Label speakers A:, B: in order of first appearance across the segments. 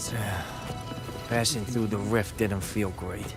A: sense.
B: Passing through the rift didn't feel great.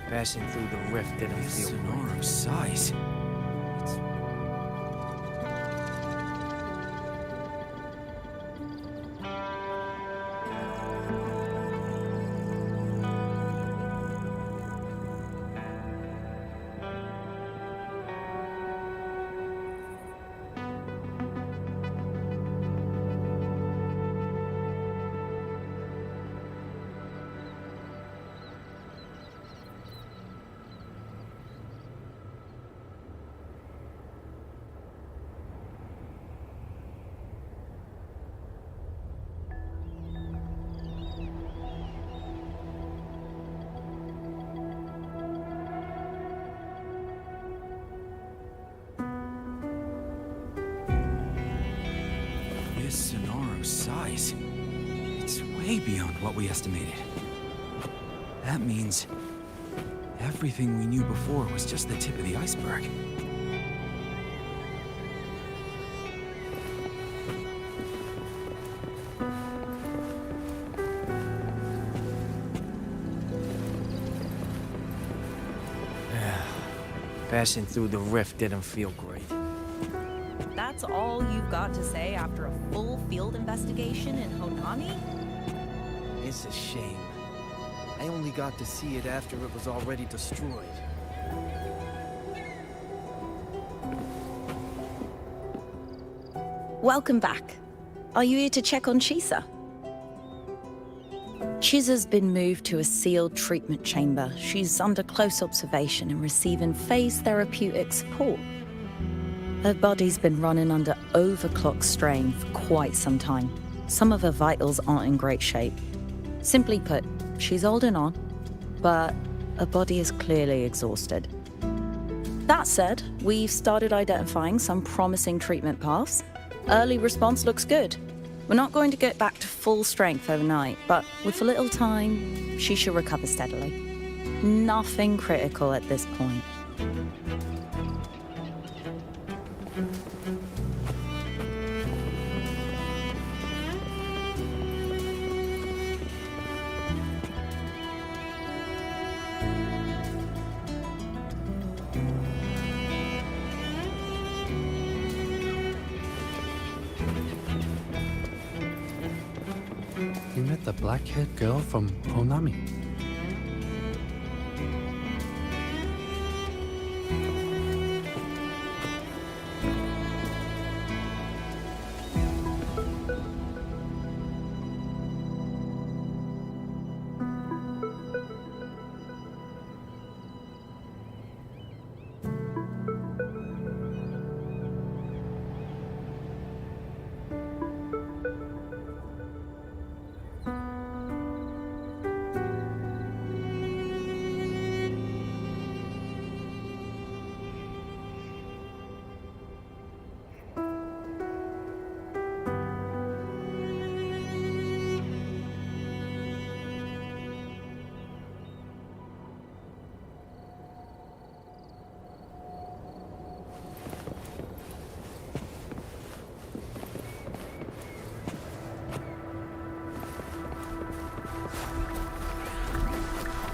B: Passing through the rift didn't feel
A: Sonora's size. Sonora's size. It's way beyond what we estimated. That means everything we knew before was just the tip of the iceberg.
B: Passing through the rift didn't feel great.
C: That's all you've got to say after a full field investigation in Honami?
D: It's a shame. I only got to see it after it was already destroyed.
E: Welcome back. Are you here to check on Chisa? Chisa's been moved to a sealed treatment chamber. She's under close observation and receiving phase therapeutic support. Her body's been running under overclock strain for quite some time. Some of her vitals aren't in great shape. Simply put, she's holding on, but her body is clearly exhausted. That said, we've started identifying some promising treatment paths. Early response looks good. We're not going to get back to full strength overnight, but with a little time, she should recover steadily. Nothing critical at this point.
F: You met the black-haired girl from Honami.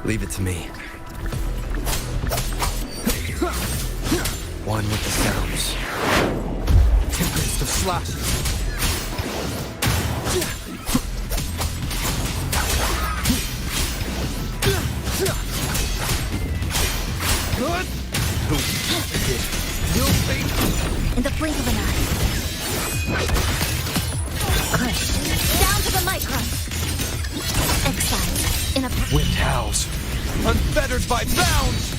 D: Leave it to me. One with the sounds. Tempest of slashes. Good. You'll be
G: In the blink of an eye. Crush. Down to the micron. Exile. In a
D: wind howls. Unfettered by bounds.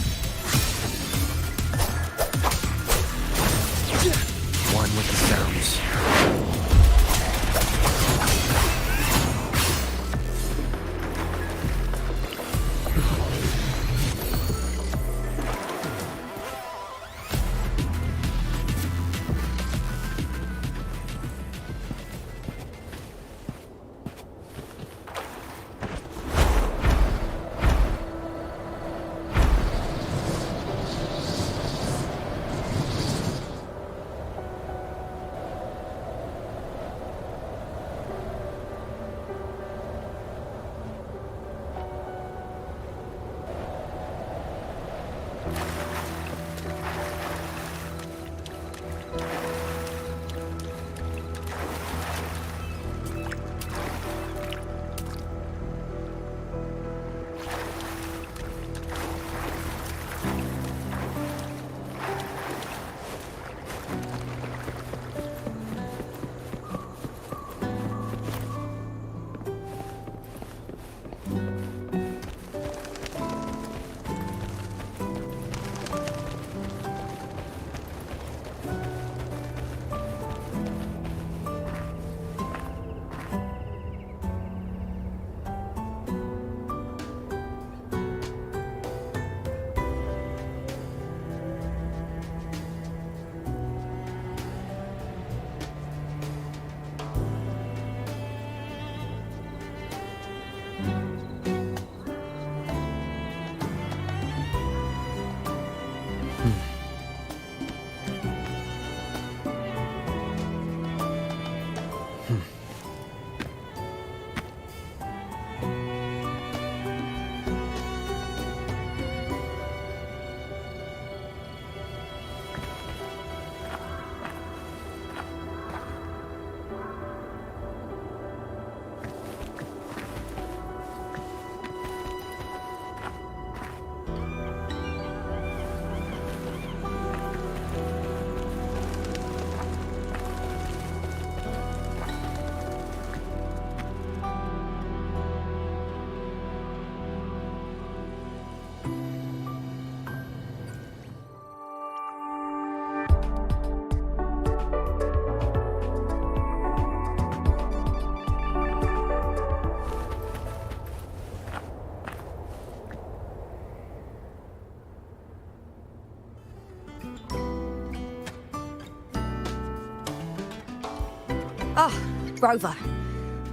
E: Ah, Rover.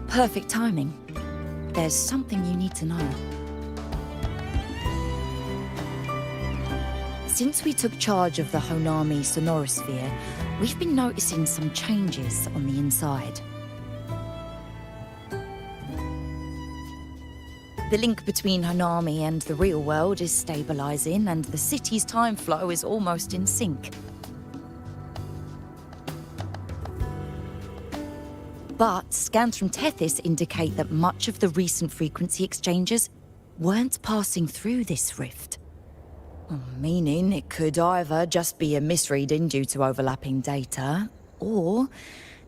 E: Perfect timing. There's something you need to know. Since we took charge of the Honami sonorosphere, we've been noticing some changes on the inside. The link between Honami and the real world is stabilizing, and the city's time flow is almost in sync. But scans from Tethys indicate that much of the recent frequency exchanges weren't passing through this rift. Meaning it could either just be a misreading due to overlapping data, or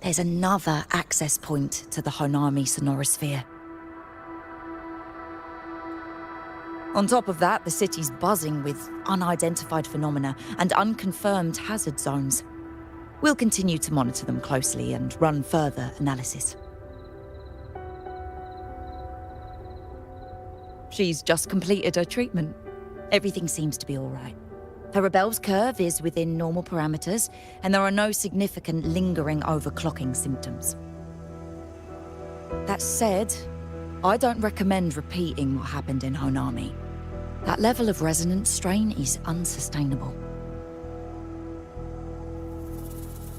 E: there's another access point to the Honami sonorosphere. On top of that, the city's buzzing with unidentified phenomena and unconfirmed hazard zones. We'll continue to monitor them closely and run further analysis. She's just completed her treatment. Everything seems to be all right. Her rebel's curve is within normal parameters, and there are no significant lingering overclocking symptoms. That said, I don't recommend repeating what happened in Honami. That level of resonance strain is unsustainable.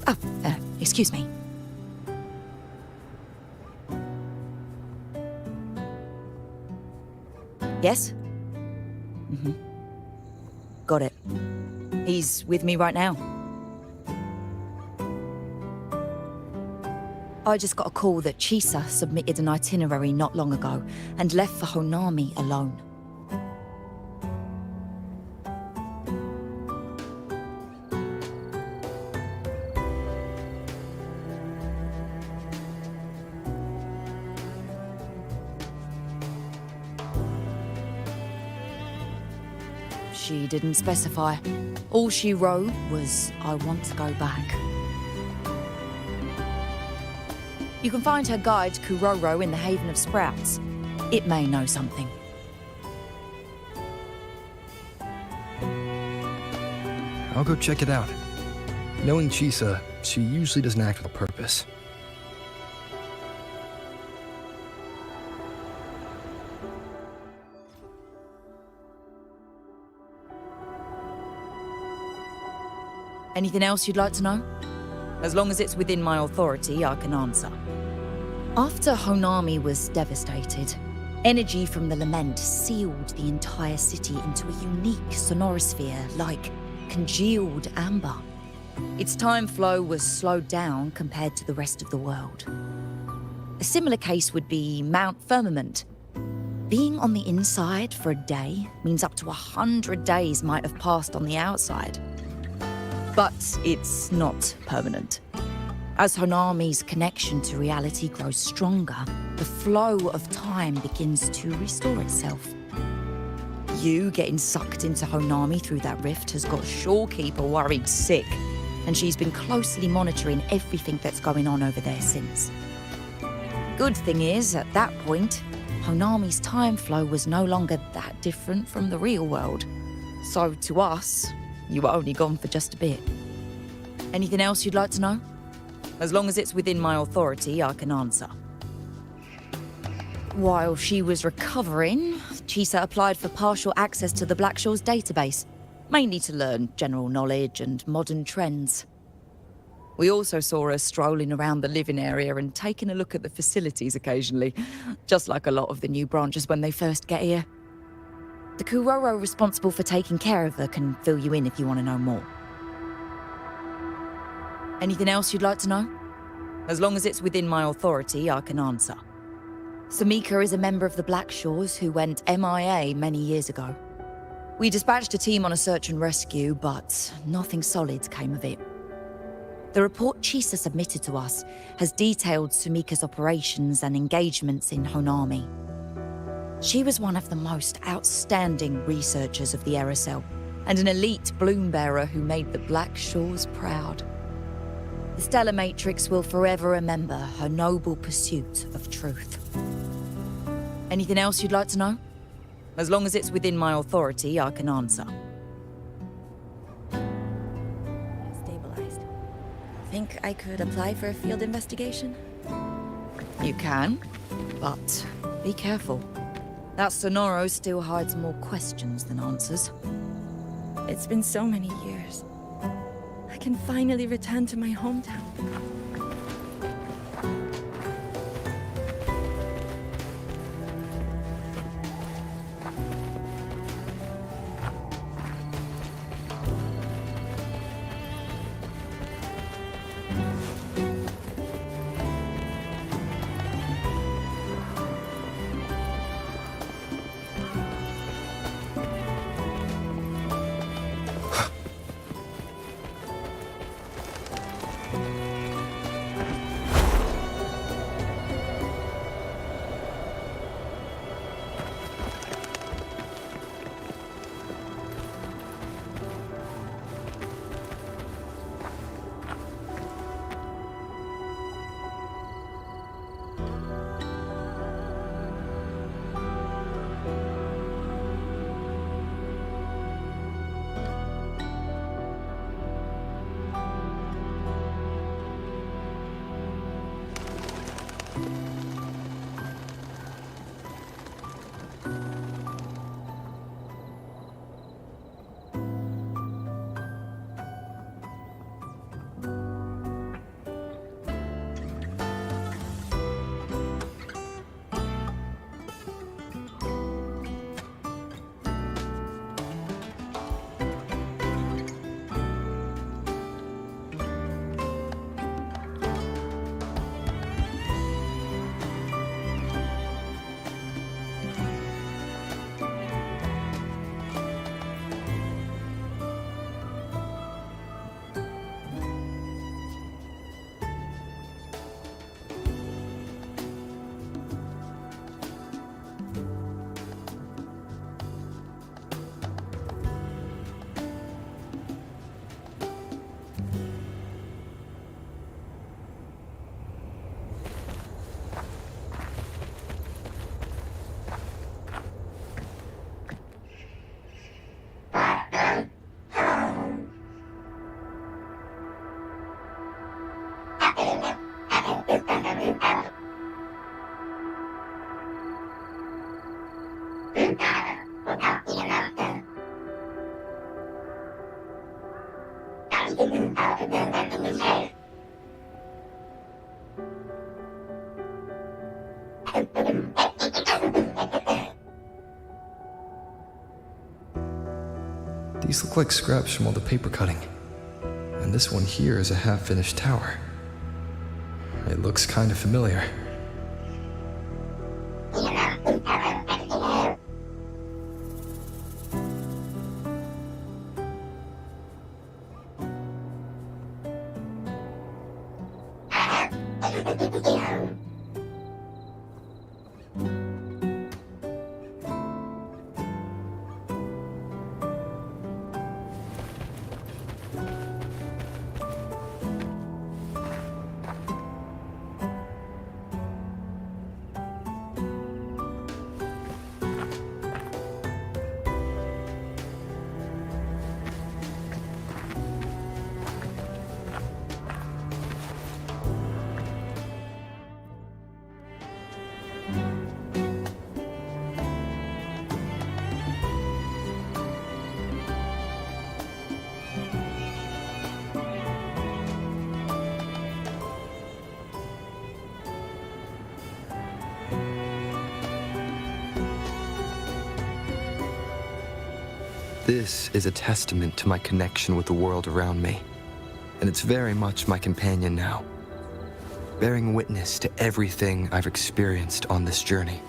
E: Oh, excuse me. Yes? Mm-hmm. Got it. He's with me right now. I just got a call that Chisa submitted an itinerary not long ago and left for Honami alone. She didn't specify. All she wrote was, "I want to go back." You can find her guide, Kuroro, in the Haven of Sprouts. It may know something.
H: I'll go check it out. Knowing Chisa, she usually doesn't act with a purpose.
E: Anything else you'd like to know? As long as it's within my authority, I can answer. After Honami was devastated, Energy from the lament sealed the entire city into a unique sonorosphere like congealed amber. Its time flow was slowed down compared to the rest of the world. A similar case would be Mount Firmament. Being on the inside for a day means up to 100 days might have passed on the outside. But it's not permanent. As Honami's connection to reality grows stronger, the flow of time begins to restore itself. You getting sucked into Honami through that rift has got Shorekeeper worried sick, and she's been closely monitoring everything that's going on over there since. Good thing is, at that point, Honami's time flow was no longer that different from the real world. So to us, you were only gone for just a bit. Anything else you'd like to know? As long as it's within my authority, I can answer. While she was recovering, Chisa applied for partial access to the Blackshaw's database, mainly to learn general knowledge and modern trends. We also saw her strolling around the living area and taking a look at the facilities occasionally, just like a lot of the new branches when they first get here. The Kuroro responsible for taking care of her can fill you in if you want to know more. Anything else you'd like to know? As long as it's within my authority, I can answer. Samika is a member of the Blackshaws who went MIA many years ago. We dispatched a team on a search and rescue, but nothing solid came of it. The report Chisa submitted to us has detailed Sumika's operations and engagements in Honami. She was one of the most outstanding researchers of the Aerocell, and an elite bloom bearer who made the Blackshaws proud. The Stellar Matrix will forever remember her noble pursuit of truth. Anything else you'd like to know? As long as it's within my authority, I can answer.
I: Stabilized. Think I could apply for a field investigation?
E: You can, but be careful. That Sonoro still hides more questions than answers.
I: It's been so many years. I can finally return to my hometown.
H: These look like scraps from all the paper cutting. And this one here is a half-finished tower. It looks kind of familiar.
J: This is a testament to my connection with the world around me, and it's very much my companion now, bearing witness to everything I've experienced on this journey.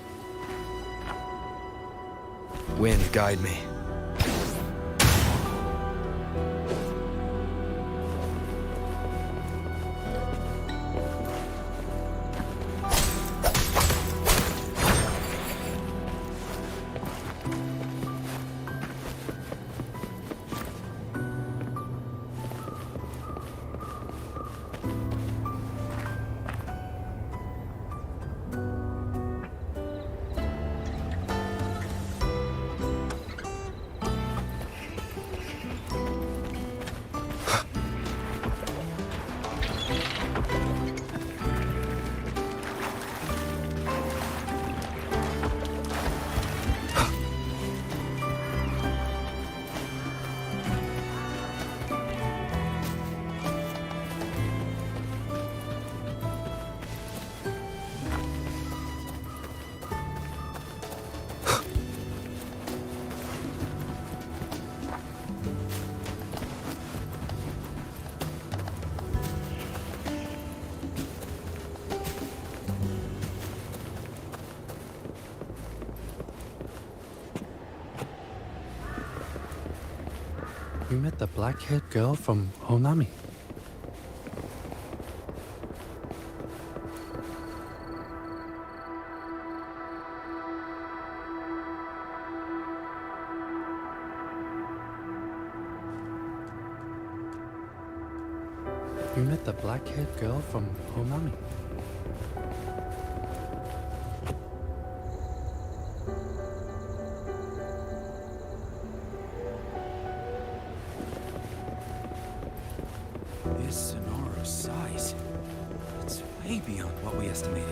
D: Wind, guide me.
F: You met the black-haired girl from Honami. You met the black-haired girl from Honami.
A: This Sonora's size. It's way beyond what we estimated.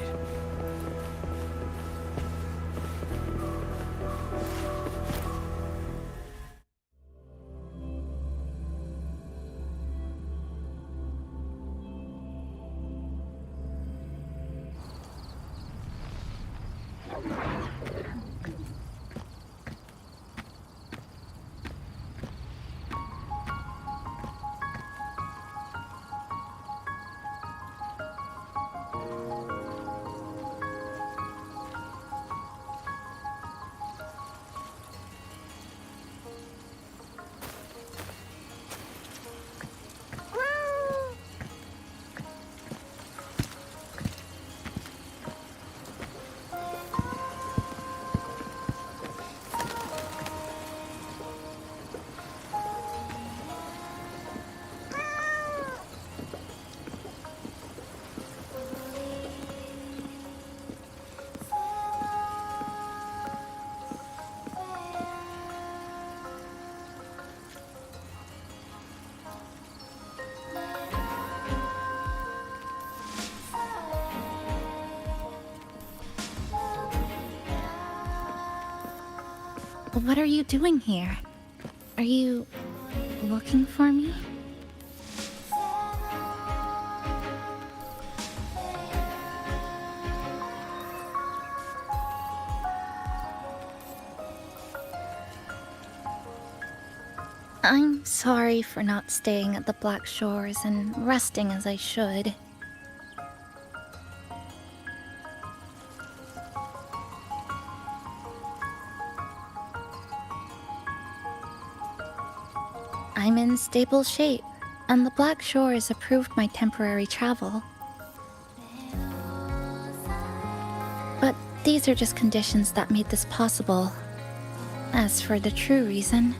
G: What are you doing here? Are you looking for me? I'm sorry for not staying at the Black Shores and resting as I should. I'm in stable shape, and the Black Shores approved my temporary travel. But these are just conditions that made this possible. As for the true reason,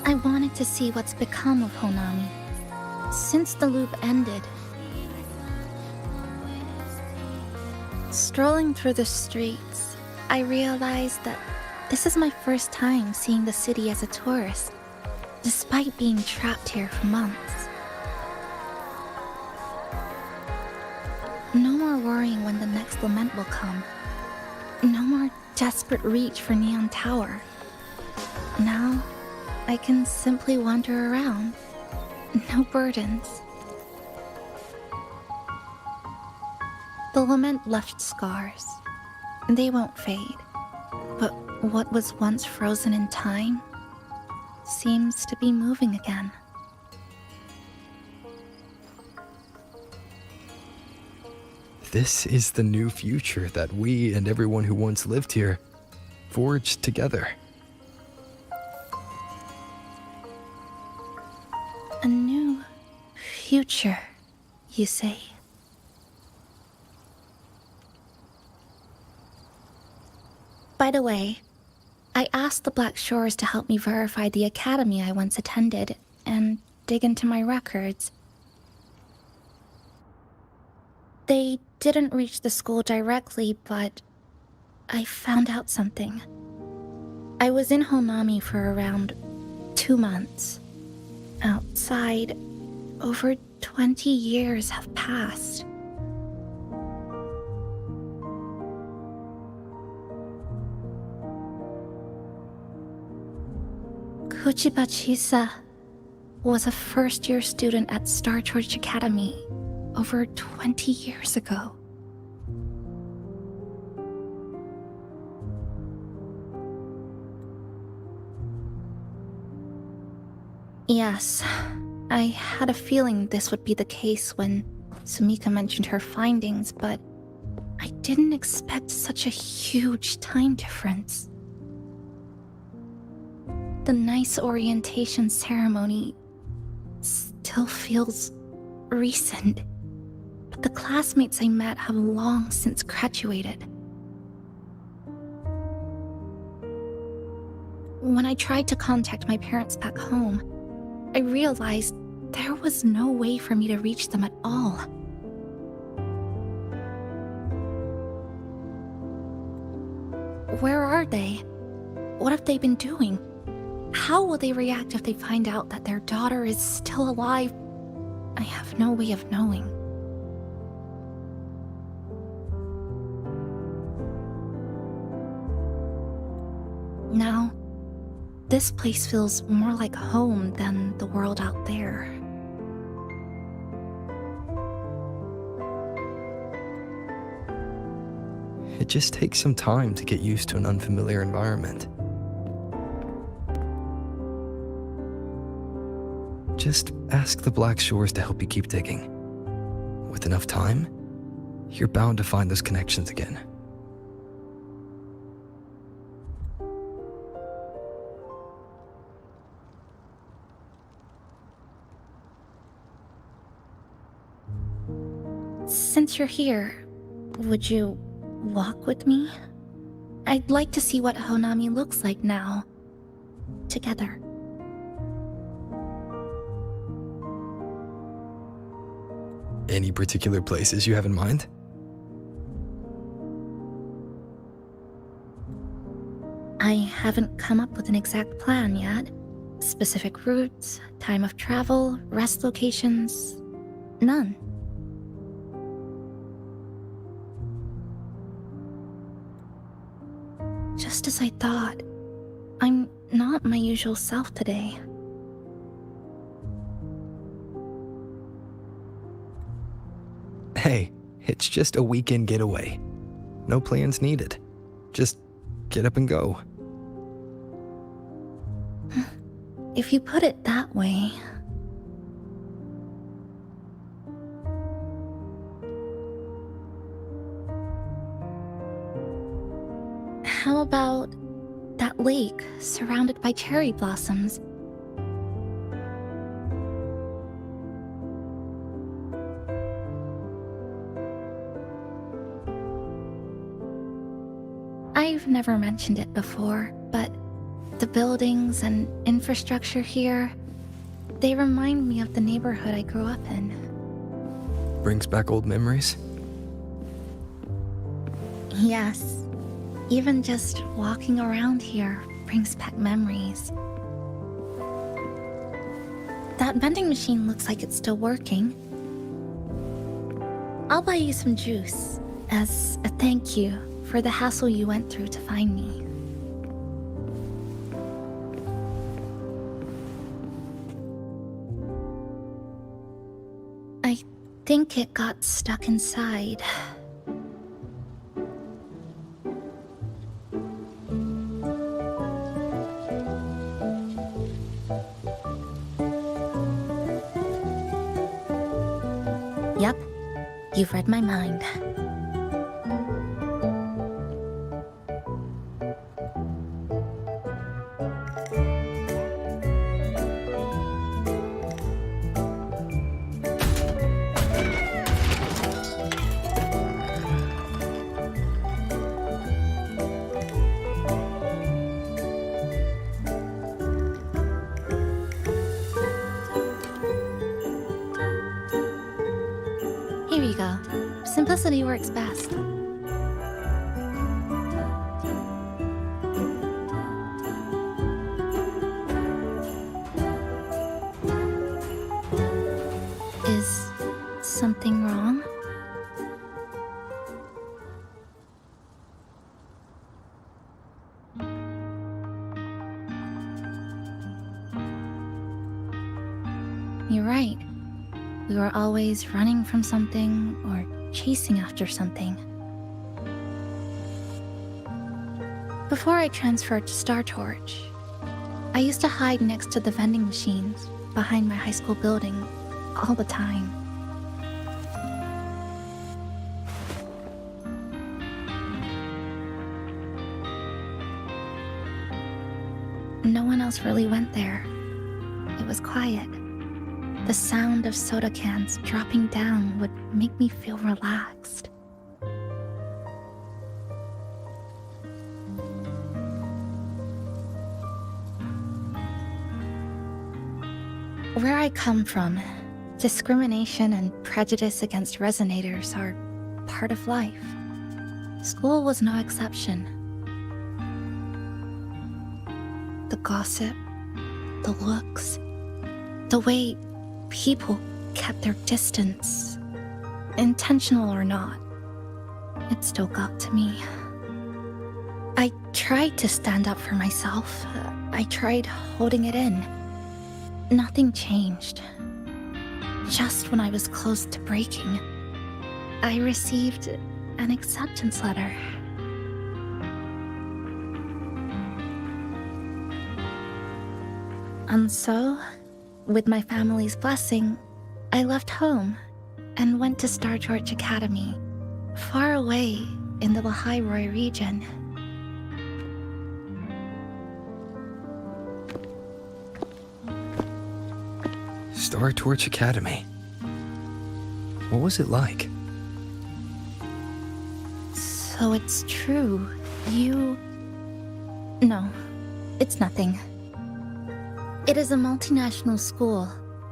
G: I wanted to see what's become of Honami. Since the loop ended, strolling through the streets, I realized that this is my first time seeing the city as a tourist, despite being trapped here for months. No more worrying when the next lament will come. No more desperate reach for Neon Tower. Now, I can simply wander around. No burdens. The lament left scars. They won't fade. But what was once frozen in time seems to be moving again.
H: This is the new future that we and everyone who once lived here forged together.
G: A new future, you say? By the way, I asked the Black Shores to help me verify the academy I once attended and dig into my records. They didn't reach the school directly, but I found out something. I was in Honami for around 2 months. Outside, over 20 years have passed. Kuchiba Chisa was a first-year student at Star Church Academy over 20 years ago. Yes, I had a feeling this would be the case when Sumika mentioned her findings, but I didn't expect such a huge time difference. The nice orientation ceremony still feels recent, but the classmates I met have long since graduated. When I tried to contact my parents back home, I realized there was no way for me to reach them at all. Where are they? What have they been doing? How will they react if they find out that their daughter is still alive? I have no way of knowing. Now, this place feels more like home than the world out there.
H: It just takes some time to get used to an unfamiliar environment. Just ask the Black Shores to help you keep digging. With enough time, you're bound to find those connections again.
G: Since you're here, would you walk with me? I'd like to see what Honami looks like now. Together.
H: Any particular places you have in mind?
G: I haven't come up with an exact plan yet. Specific routes, time of travel, rest locations, none. Just as I thought, I'm not my usual self today.
H: Hey, it's just a weekend getaway. No plans needed. Just get up and go.
G: If you put it that way. How about that lake surrounded by cherry blossoms? I've never mentioned it before, but the buildings and infrastructure here, they remind me of the neighborhood I grew up in.
H: Brings back old memories?
G: Yes. Even just walking around here brings back memories. That vending machine looks like it's still working. I'll buy you some juice as a thank you for the hassle you went through to find me. I think it got stuck inside. Yep, you've read my mind. Here you go. Simplicity works best. Is something wrong? You're right. We were always running from something or chasing after something. Before I transferred to Star Torch, I used to hide next to the vending machines behind my high school building all the time. No one else really went there. It was quiet. The sound of soda cans dropping down would make me feel relaxed. Where I come from, discrimination and prejudice against resonators are part of life. School was no exception. The gossip, the looks, the way people kept their distance, intentional or not, it still got to me. I tried to stand up for myself. I tried holding it in. Nothing changed. Just when I was close to breaking, I received an acceptance letter. And so, with my family's blessing, I left home and went to Star Torch Academy, far away in the Lahai region.
H: Star Torch Academy. What was it like?
G: So it's true. No, it's nothing. It is a multinational school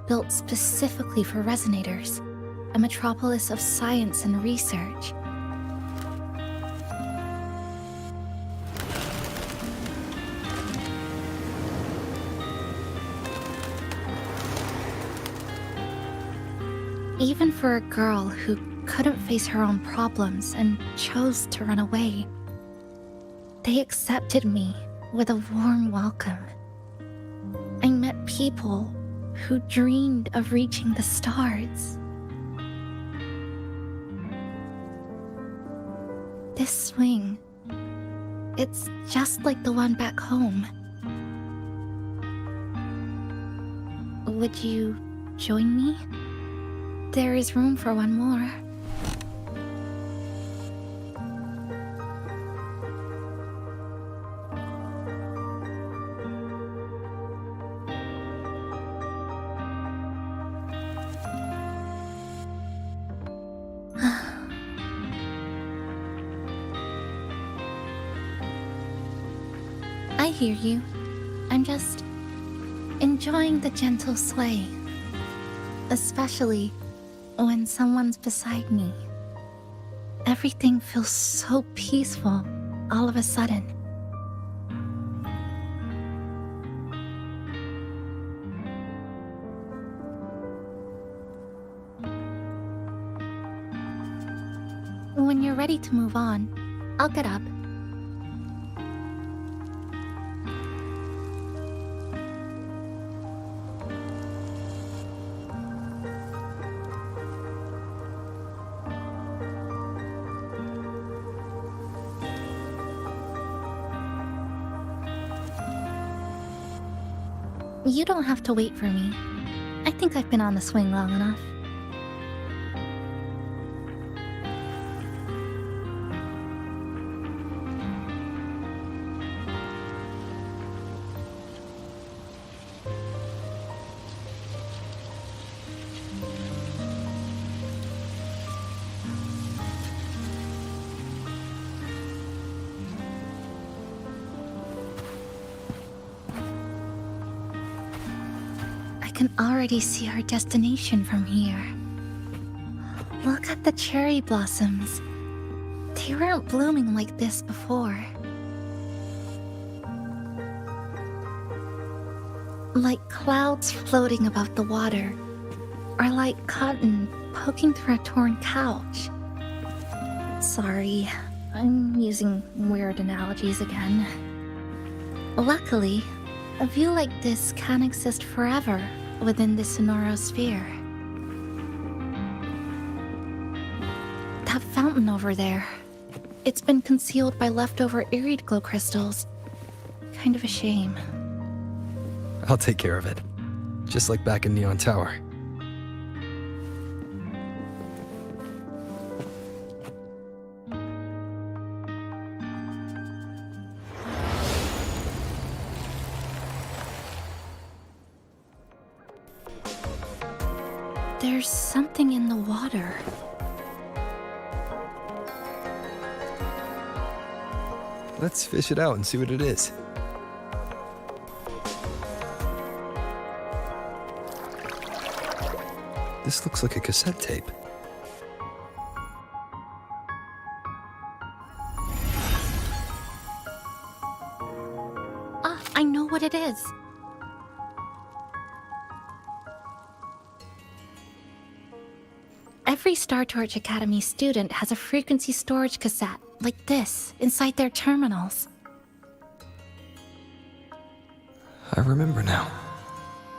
G: built specifically for resonators, a metropolis of science and research. Even for a girl who couldn't face her own problems and chose to run away, they accepted me with a warm welcome. I met people who dreamed of reaching the stars. This swing, It's just like the one back home. Would you join me? There is room for one more. I hear you. I'm just enjoying the gentle sway. Especially when someone's beside me. Everything feels so peaceful all of a sudden. When you're ready to move on, I'll get up. You don't have to wait for me. I think I've been on the swing long enough. I can already see our destination from here. Look at the cherry blossoms. They weren't blooming like this before. Like clouds floating above the water, or like cotton poking through a torn couch. Sorry, I'm using weird analogies again. Luckily, a view like this can exist forever within the Sonoro sphere. That fountain over there, it's been concealed by leftover irid glow crystals. Kind of a shame.
H: I'll take care of it. Just like back in Neon Tower.
G: There's something in the water.
H: Let's fish it out and see what it is. This looks like a cassette tape.
G: Ah, I know what it is. Every Star Torch Academy student has a frequency storage cassette, like this, inside their terminals.
H: I remember now.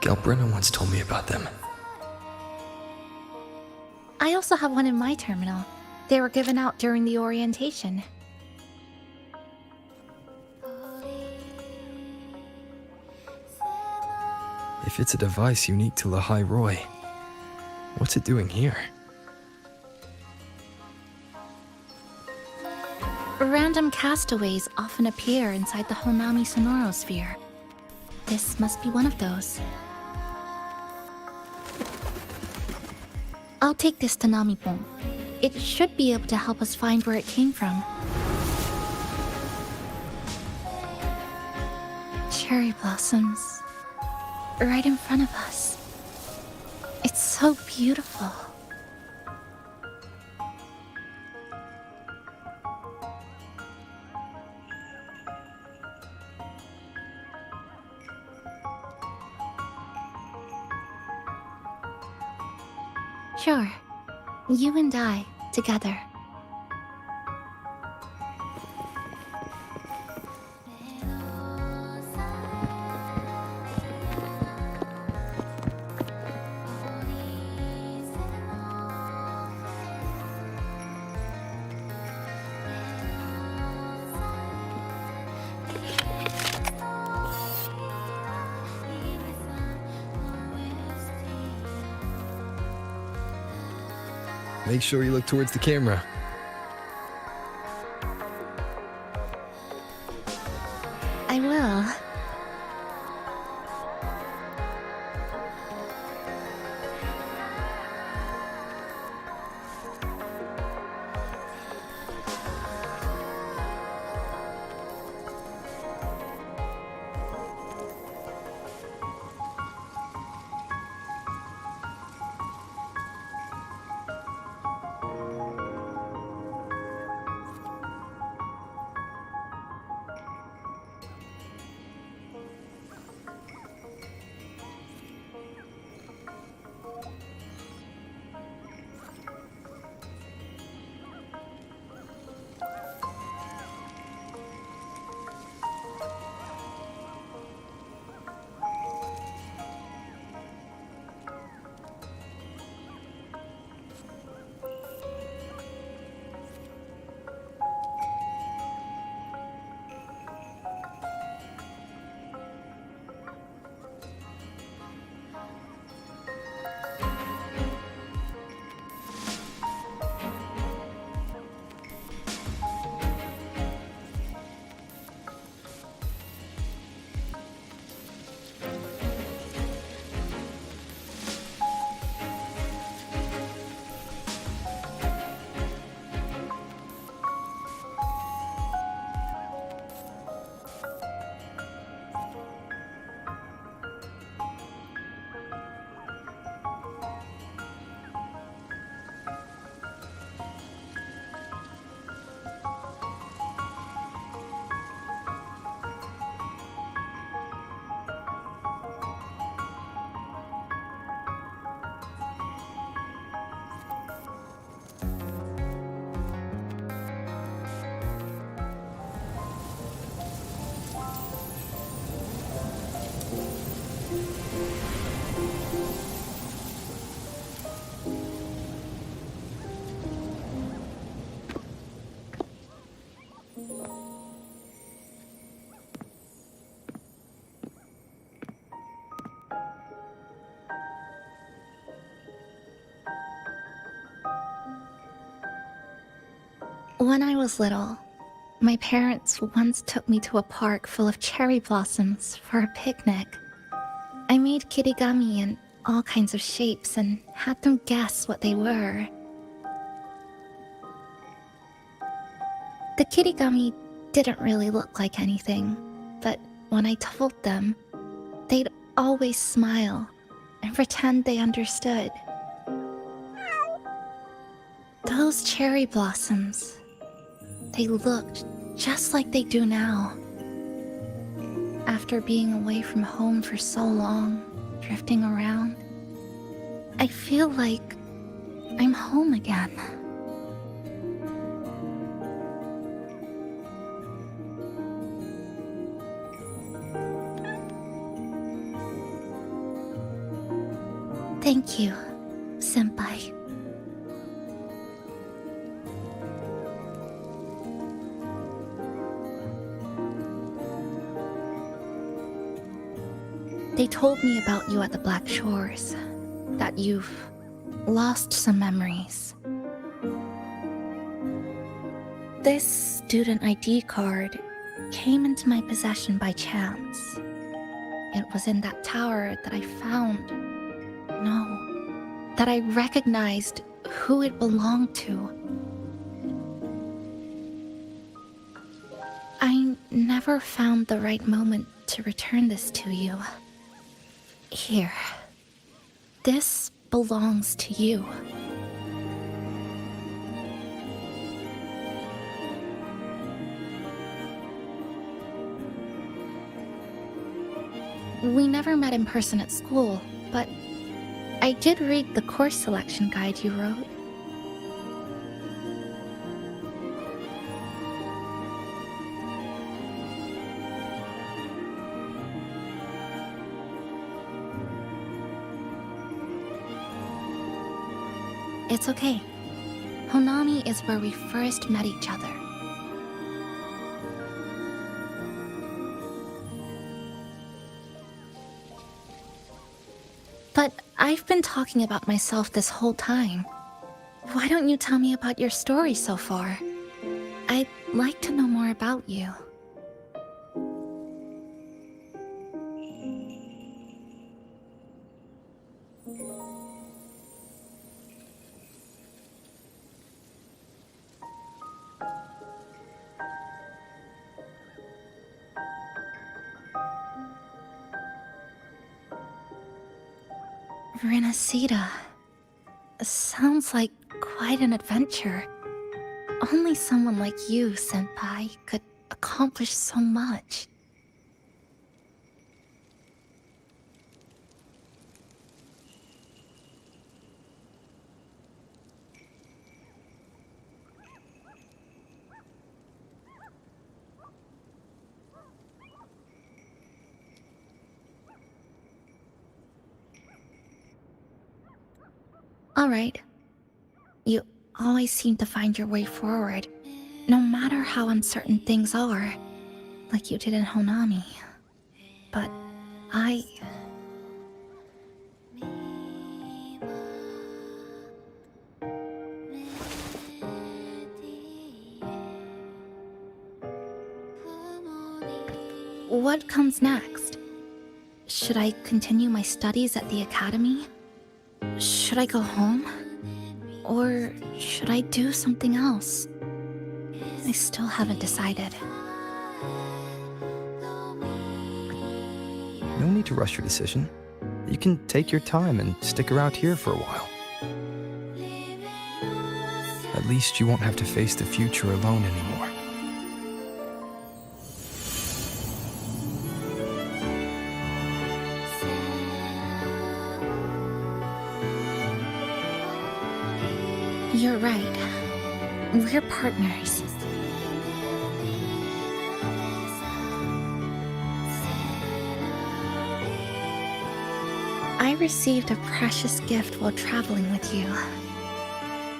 H: Galbrenna once told me about them.
G: I also have one in my terminal. They were given out during the orientation.
H: If it's a device unique to Lahai Roy, what's it doing here?
G: Random castaways often appear inside the Honami Sonoro sphere. This must be one of those. I'll take this to Namipon. It should be able to help us find where it came from. Cherry blossoms. Right in front of us. It's so beautiful. Sure. You and I, together.
H: Make sure you look towards the camera.
G: I will. When I was little, my parents once took me to a park full of cherry blossoms for a picnic. I made kirigami in all kinds of shapes and had them guess what they were. The kirigami didn't really look like anything, but when I told them, they'd always smile and pretend they understood. Those cherry blossoms, they looked just like they do now. After being away from home for so long, drifting around, I feel like I'm home again. Thank you, Senpai. They told me about you at the Black Shores, that you've lost some memories. This student ID card came into my possession by chance. It was in that tower that I found. No, that I recognized who it belonged to. I never found the right moment to return this to you. Here. This belongs to you. We never met in person at school, but I did read the course selection guide you wrote. It's okay. Honami is where we first met each other. But I've been talking about myself this whole time. why don't you tell me about your story so far? I'd like to know more about you. Renacida. Sounds like quite an adventure. Only someone like you, Senpai, could accomplish so much. Alright. You always seem to find your way forward, no matter how uncertain things are, like you did in Honami. But what comes next? Should I continue my studies at the academy? Should I go home? Or should I do something else? I still haven't decided.
H: No need to rush your decision. You can take your time and stick around here for a while. At least you won't have to face the future alone anymore.
G: You're right. We're partners. I received a precious gift while traveling with you.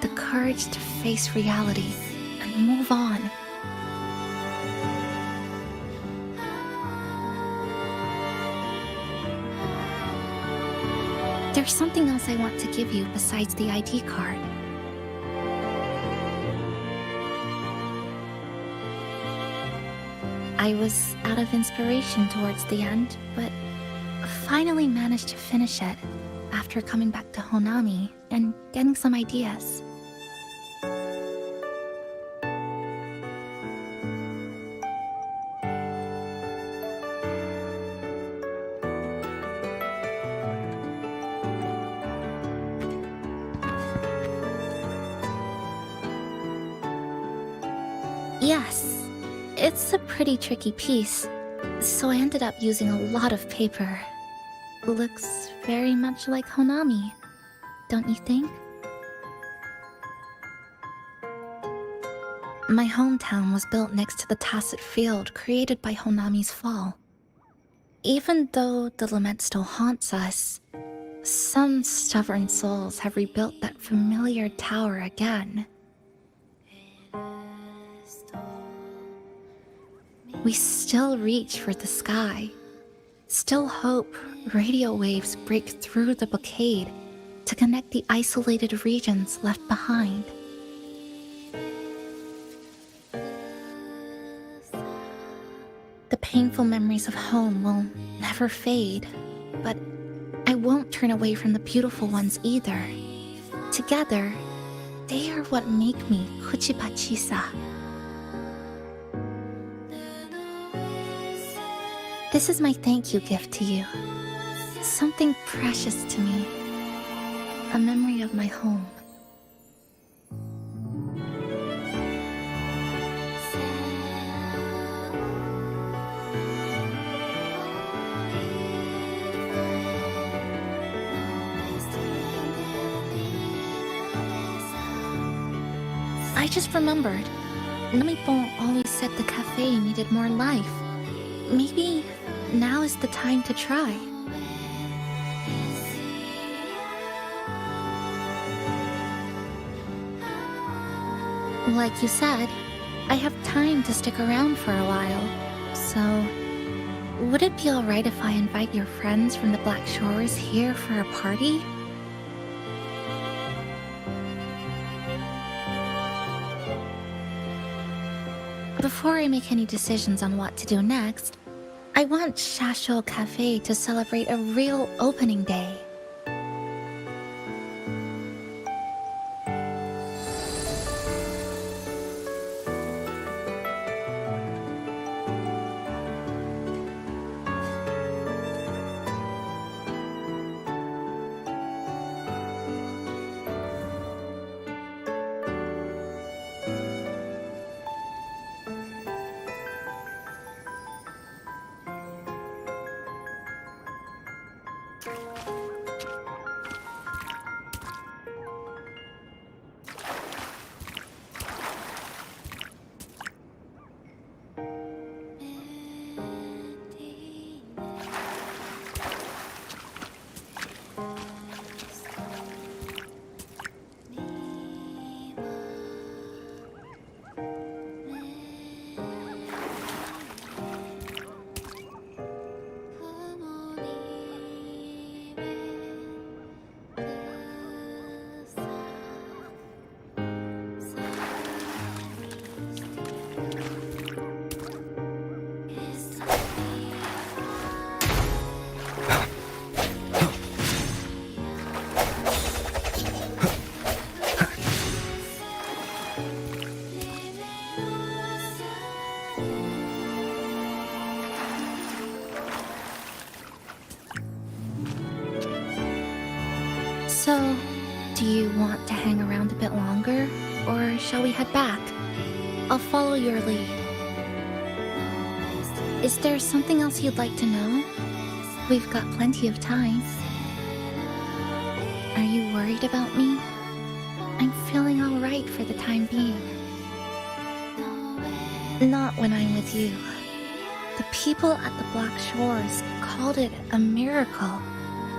G: The courage to face reality and move on. There's something else I want to give you besides the ID card. I was out of inspiration towards the end, but finally managed to finish it after coming back to Honami and getting some ideas. Yes, it's a pretty tricky piece, so I ended up using a lot of paper. Looks very much like Honami, don't you think? My hometown was built next to the tacit field created by Honami's fall. Even though the lament still haunts us, some stubborn souls have rebuilt that familiar tower again. We still reach for the sky, still hope radio waves break through the blockade to connect the isolated regions left behind. The painful memories of home will never fade, but I won't turn away from the beautiful ones either. Together, they are what make me Kuchipachisa. This is my thank you gift to you. Something precious to me. A memory of my home. I just remembered. Namipon always said the cafe needed more life. Maybe now is the time to try. Like you said, I have time to stick around for a while, so would it be alright if I invite your friends from the Black Shores here for a party? before I make any decisions on what to do next, I want Shasho Cafe to celebrate a real opening day. So, do you want to hang around a bit longer, or shall we head back? I'll follow your lead. Is there something else you'd like to know? We've got plenty of time. Are you worried about me? I'm feeling alright for the time being. Not when I'm with you. The people at the Black Shores called it a miracle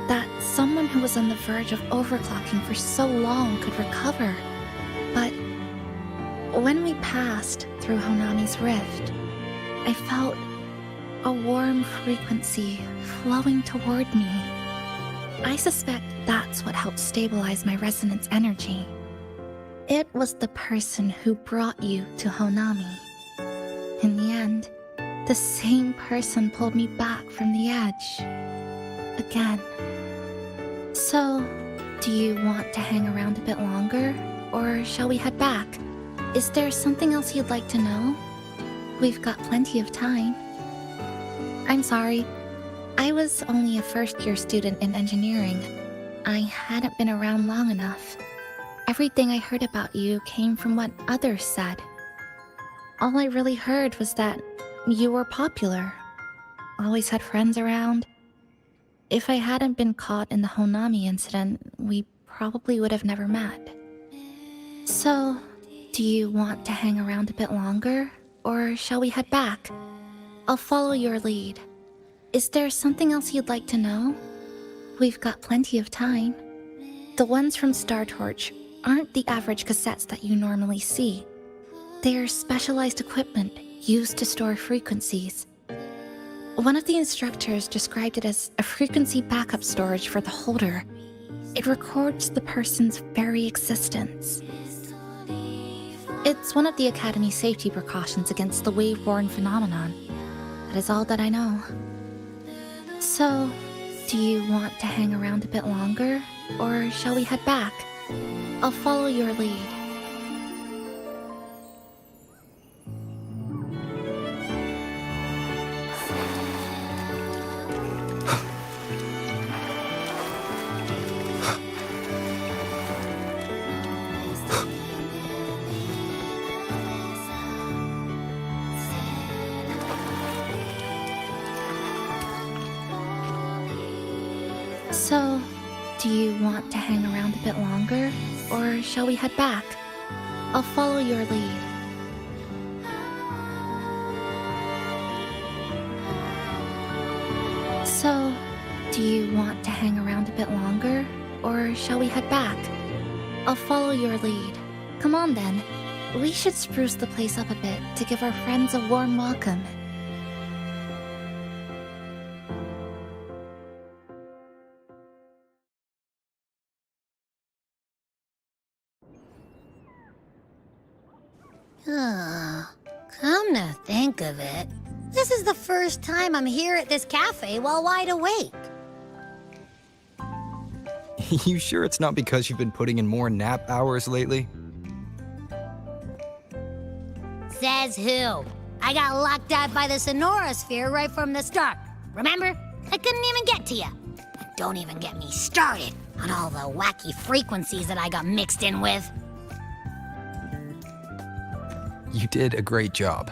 G: that someone who was on the verge of overclocking for so long could recover. But when we passed through Honami's rift, I felt a warm frequency flowing toward me. I suspect that's what helped stabilize my resonance energy. It was the person who brought you to Honami. In the end, the same person pulled me back from the edge. Again. So, do you want to hang around a bit longer, or shall we head back? Is there something else you'd like to know? We've got plenty of time. I'm sorry. I was only a first-year student in engineering. I hadn't been around long enough. Everything I heard about you came from what others said. All I really heard was that you were popular. Always had friends around. If I hadn't been caught in the Honami incident, we probably would have never met. So, do you want to hang around a bit longer, or shall we head back? I'll follow your lead. Is there something else you'd like to know? We've got plenty of time. The ones from Star Torch aren't the average cassettes that you normally see. They are specialized equipment used to store frequencies. One of the instructors described it as a frequency backup storage for the holder. It records the person's very existence. It's one of the Academy's safety precautions against the wave-borne phenomenon. That is all that I know. So, do you want to hang around a bit longer, or shall we head back? I'll follow your lead. So, do you want to hang around a bit longer, or shall we head back? I'll follow your lead. So, do you want to hang around a bit longer, or shall we head back? I'll follow your lead. Come on then. We should spruce the place up a bit to give our friends a warm welcome.
K: Come to think of it, this is the first time I'm here at this cafe while wide awake.
J: You sure it's not because you've been putting in more nap hours lately?
K: Says who? I got locked out by the Sonora Sphere right from the start. Remember? I couldn't even get to you. Don't even get me started on all the wacky frequencies that I got mixed in with.
J: You did a great job.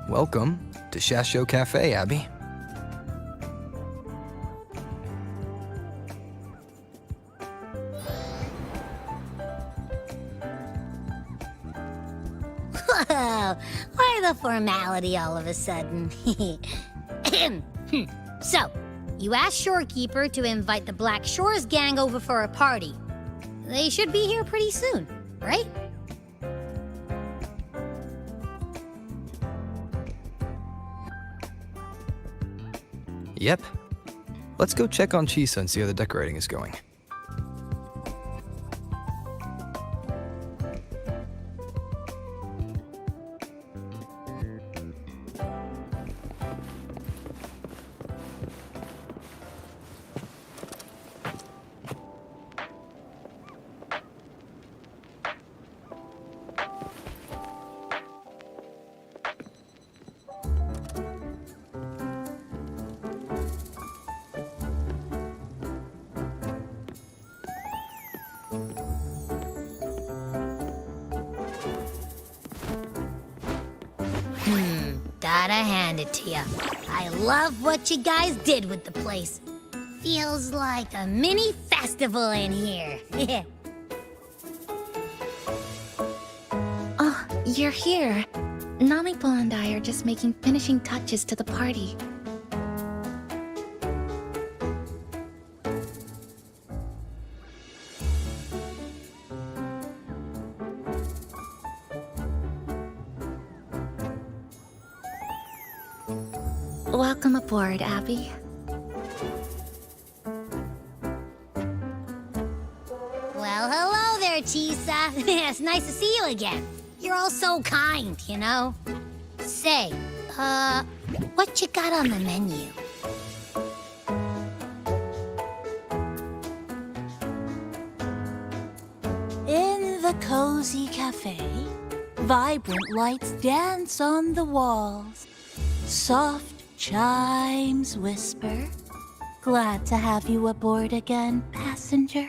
J: Welcome to Shasho Cafe, Abby.
K: Whoa, why the formality all of a sudden? So, you asked Shorekeeper to invite the Black Shores gang over for a party. They should be here pretty soon, right?
J: Yep. Let's go check on Chisa and see how the decorating is going.
K: Gotta hand it to ya. I love what you guys did with the place. Feels like a mini festival in here.
G: Oh, you're here. Namiko and I are just making finishing touches to the party. Welcome aboard, Abby.
K: Well, hello there, Chisa. It's nice to see you again. You're all so kind, you know? Say, what you got on the menu?
L: In the cozy cafe, vibrant lights dance on the walls. Soft chimes whisper. Glad to have you aboard again, passenger.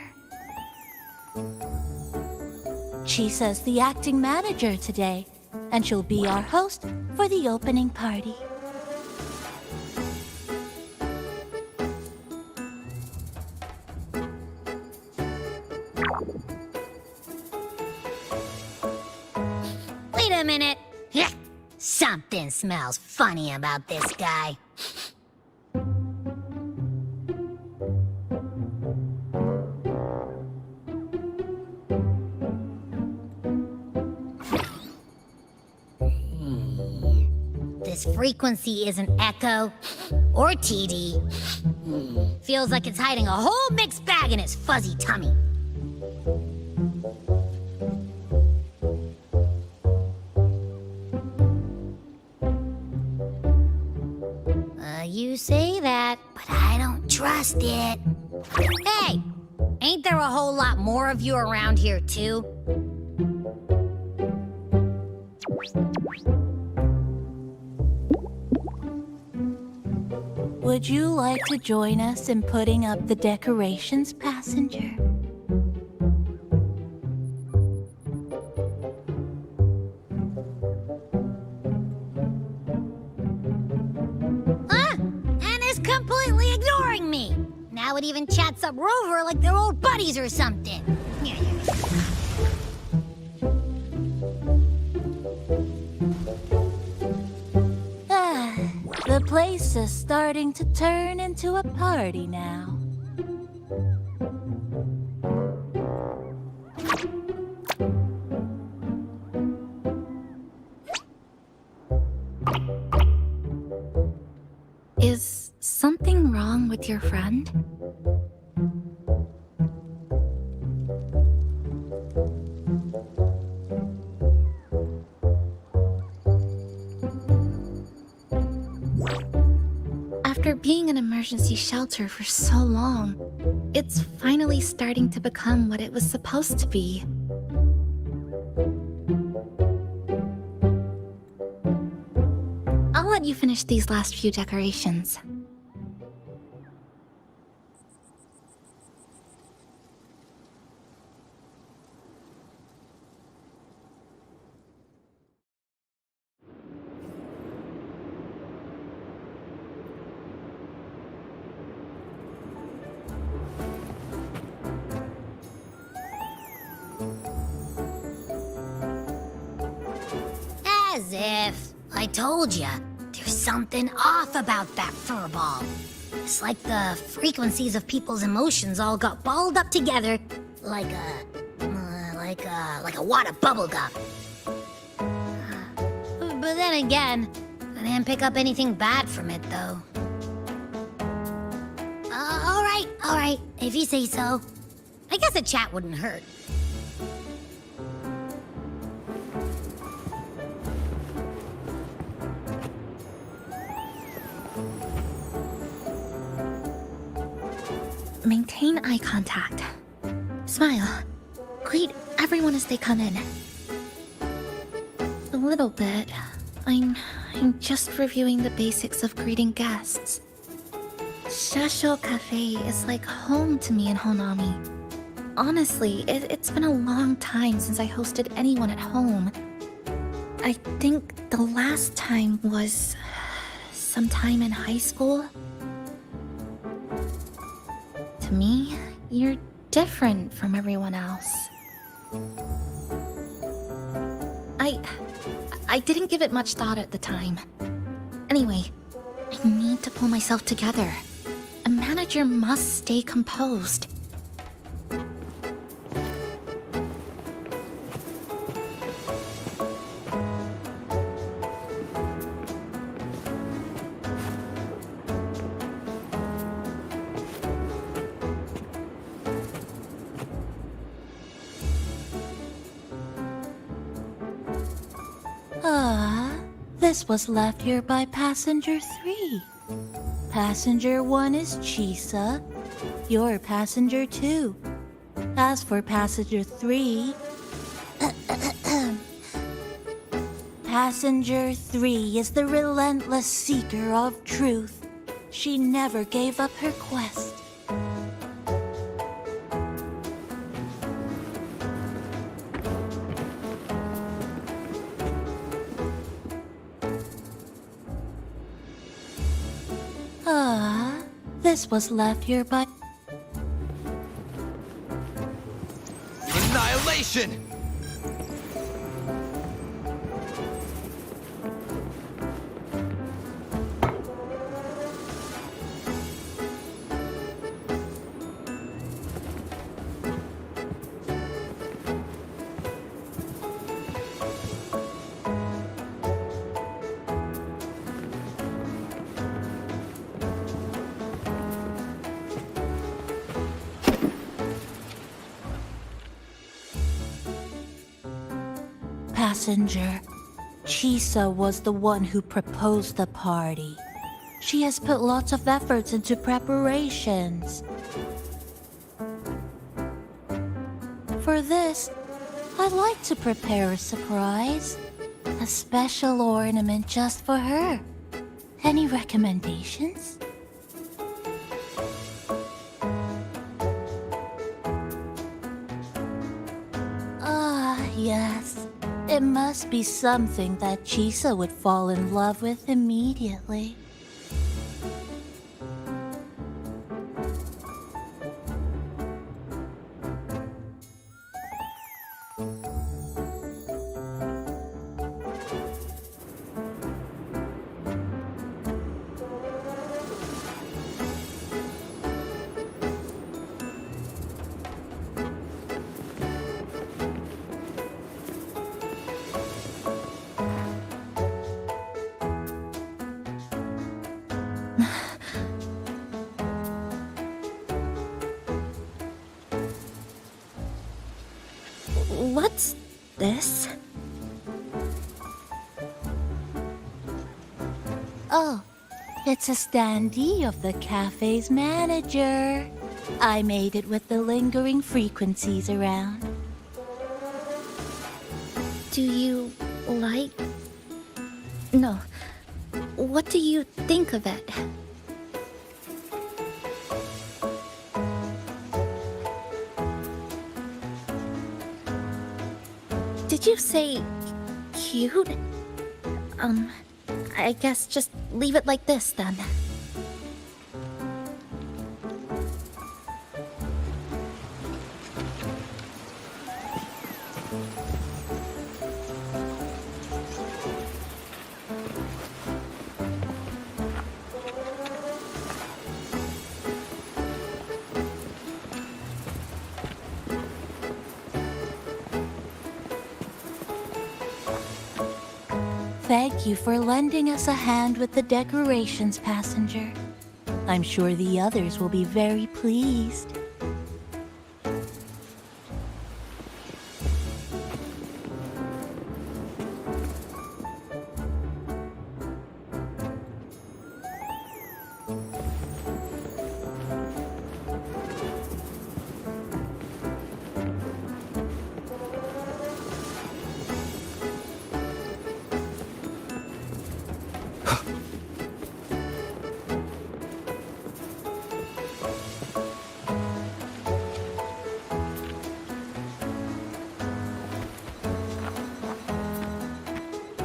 L: Chisa's the acting manager today, and she'll be our host for the opening party.
K: Wait a minute. Something smells funny about this guy. This frequency isn't echo or TD. Feels like it's hiding a whole mixed bag in its fuzzy tummy. You say that, but I don't trust it. Hey, ain't there a whole lot more of you around here too?
L: Would you like to join us in putting up the decorations, passenger?
K: And is completely ignoring me. Now it even chats up Rover like they're old buddies or something.
L: The place is starting to turn into a party now.
G: Is something wrong with your friend? After being an emergency shelter for so long, it's finally starting to become what it was supposed to be. I'll let you finish these last few decorations.
K: As if. I told ya. There's something off about that furball. It's like the frequencies of people's emotions all got balled up together like a wad of bubblegum. But then again, I didn't pick up anything bad from it, though. All right, if you say so. I guess a chat wouldn't hurt.
G: Maintain eye contact. Smile. Greet everyone as they come in. A little bit. I'm just reviewing the basics of greeting guests. Shasho Cafe is like home to me in Honami. Honestly, it's been a long time since I hosted anyone at home. I think the last time was sometime in high school. To me, you're different from everyone else. I didn't give it much thought at the time. Anyway, I need to pull myself together. A manager must stay composed.
L: This was left here by Passenger 3. Passenger 1 is Chisa. You're Passenger 2. As for Passenger 3... Passenger 3 is the relentless seeker of truth. She never gave up her quest. This was left here by...
J: Annihilation!
L: Passenger, Chisa was the one who proposed the party. She has put lots of efforts into preparations. For this, I'd like to prepare a surprise. A special ornament just for her. Any recommendations? Yes. It must be something that Chisa would fall in love with immediately.
G: What's this?
L: Oh, it's It's a standee of the cafe's manager. I made it with the lingering frequencies around.
G: Do you like... No. What do you think of it? Did you say cute? I guess just leave it like this then.
L: Thank you for lending us a hand with the decorations, passenger. I'm sure the others will be very pleased.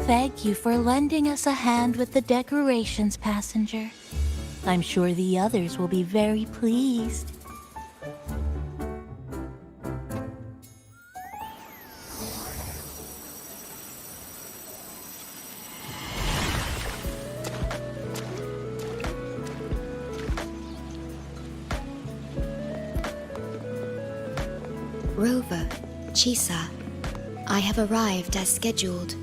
L: Thank you for lending us a hand with the decorations, passenger. I'm sure the others will be very pleased.
M: Rover, Chisa, I have arrived as scheduled.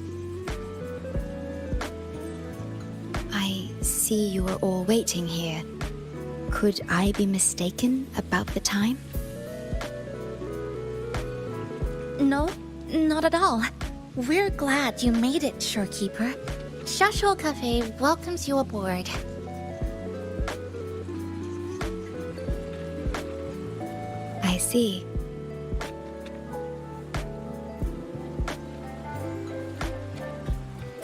M: I see you are all waiting here. Could I be mistaken about the time?
G: No, not at all. We're glad you made it, Shorekeeper. Shashol Cafe welcomes you aboard.
M: I see.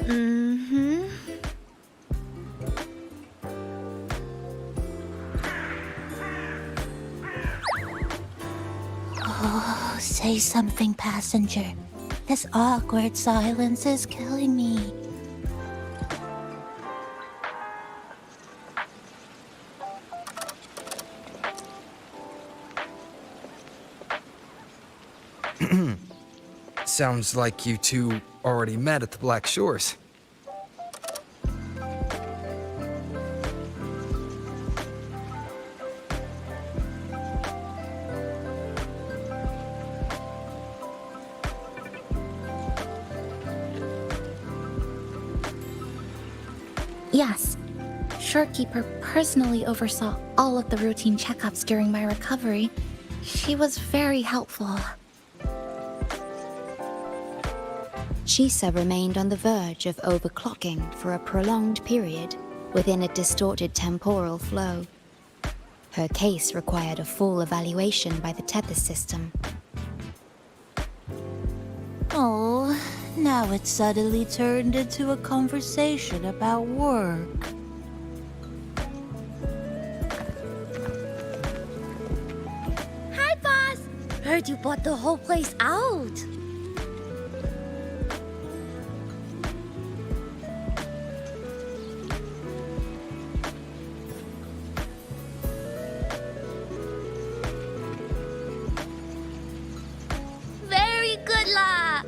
G: Mm-hmm.
L: Oh, say something, passenger. This awkward silence is killing me.
J: Sounds like you two already met at the Black Shores.
G: Yes. Shorekeeper personally oversaw all of the routine checkups during my recovery. She was very helpful.
M: Chisa remained on the verge of overclocking for a prolonged period within a distorted temporal flow. Her case required a full evaluation by the tether system.
L: Oh, now it's suddenly turned into a conversation about work.
N: Hi, boss! Heard you bought the whole place out. Very good, La!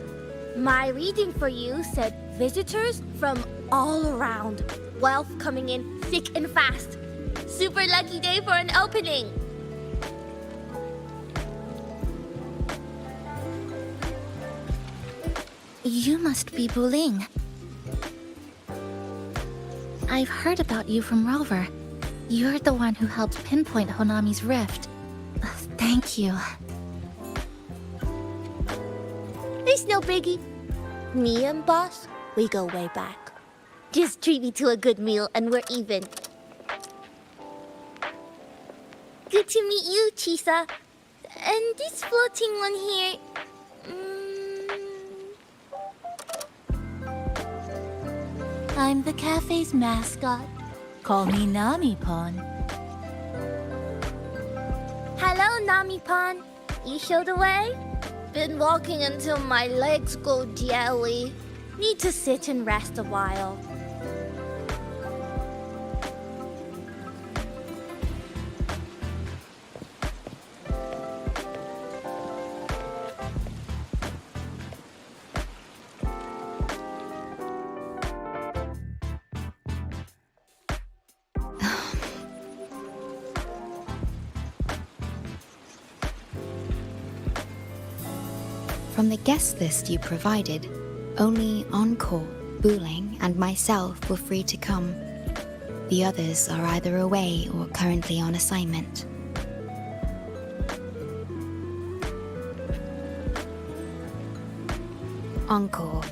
N: My reading for you said visitors from all around. Wealth coming in thick and fast. Super lucky day for an opening.
G: You must be Buling. I've heard about you from Rover. You're the one who helped pinpoint Honami's rift. Thank you.
N: It's no biggie. Me and boss, we go way back. Just treat me to a good meal and we're even. Good to meet you, Chisa. And this floating one here...
L: I'm the cafe's mascot. Call me Nami-pon.
N: Hello, Nami-pon. You show the way? Been walking until my legs go jelly. Need to sit and rest a while.
M: From the guest list you provided, only Encore, Booling, and myself were free to come. The others are either away or currently on assignment. Encore.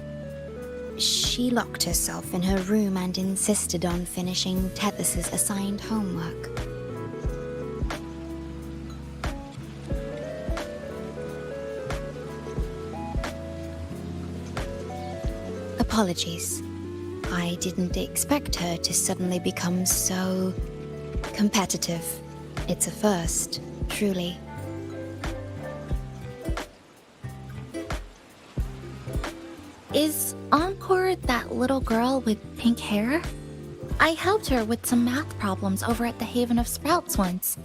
M: She locked herself in her room and insisted on finishing Tethys's assigned homework. Apologies. I didn't expect her to suddenly become so competitive. It's a first, truly.
G: Is Encore that little girl with pink hair? I helped her with some math problems over at the Haven of Sprouts once.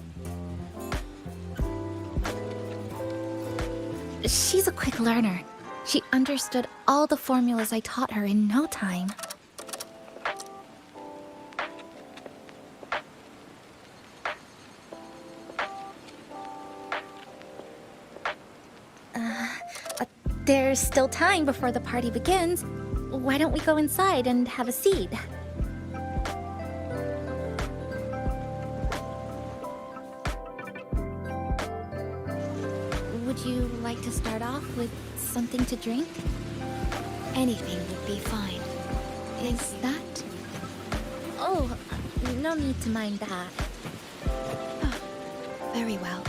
G: She's a quick learner. She understood all the formulas I taught her in no time. There's still time before the party begins. Why don't we go inside and have a seat? Would you like to start off with something to drink?
M: Anything would be fine. Is that?
G: Oh, no need to mind that.
M: Oh, very well.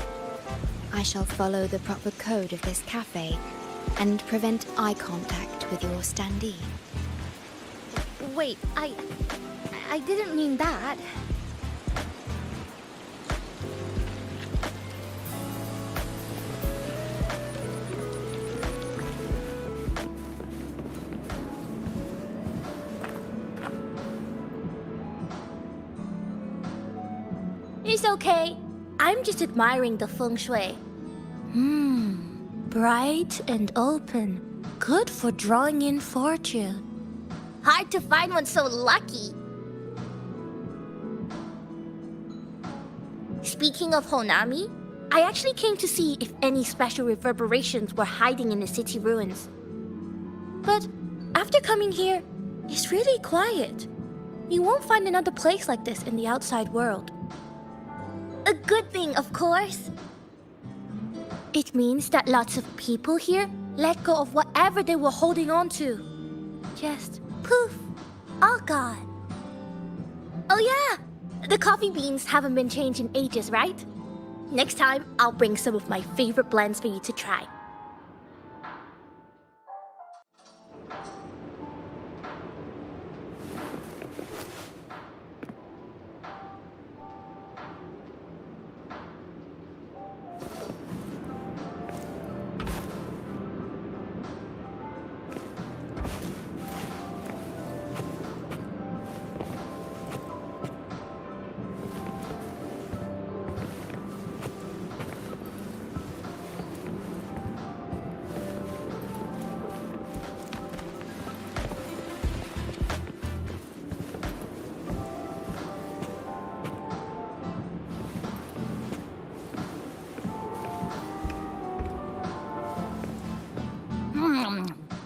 M: I shall follow the proper code of this cafe and prevent eye contact with your standee.
G: Wait, I didn't mean that.
N: It's okay. I'm just admiring the feng shui. Bright and open. Good for drawing in fortune. Hard to find one so lucky. Speaking of Honami, I actually came to see if any special reverberations were hiding in the city ruins. But after coming here, it's really quiet. You won't find another place like this in the outside world. A good thing, of course. It means that lots of people here let go of whatever they were holding on to. Just poof, all gone. Oh yeah, the coffee beans haven't been changed in ages, right? Next time, I'll bring some of my favorite blends for you to try.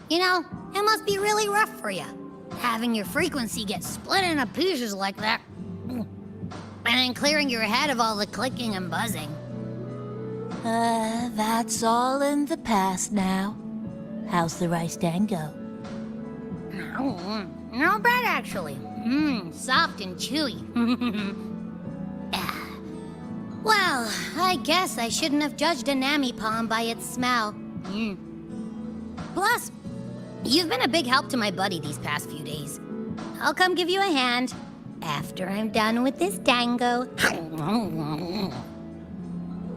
K: You know, it must be really rough for you, having your frequency get split into pieces like that. And then clearing your head of all the clicking and buzzing.
L: That's all in the past now. How's the rice dango?
K: Not bad, actually. Soft and chewy. Well, I guess I shouldn't have judged a Nami palm by its smell. Plus, you've been a big help to my buddy these past few days. I'll come give you a hand after I'm done with this tango.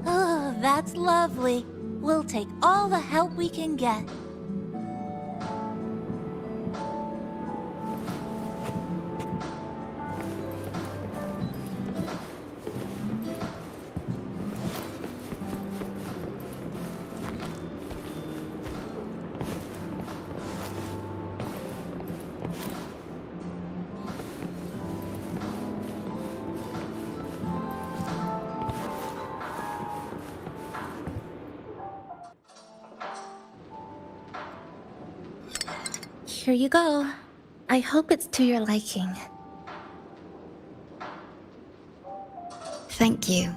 L: Oh, that's lovely. We'll take all the help we can get.
G: Here you go. I hope it's to your liking.
M: Thank you.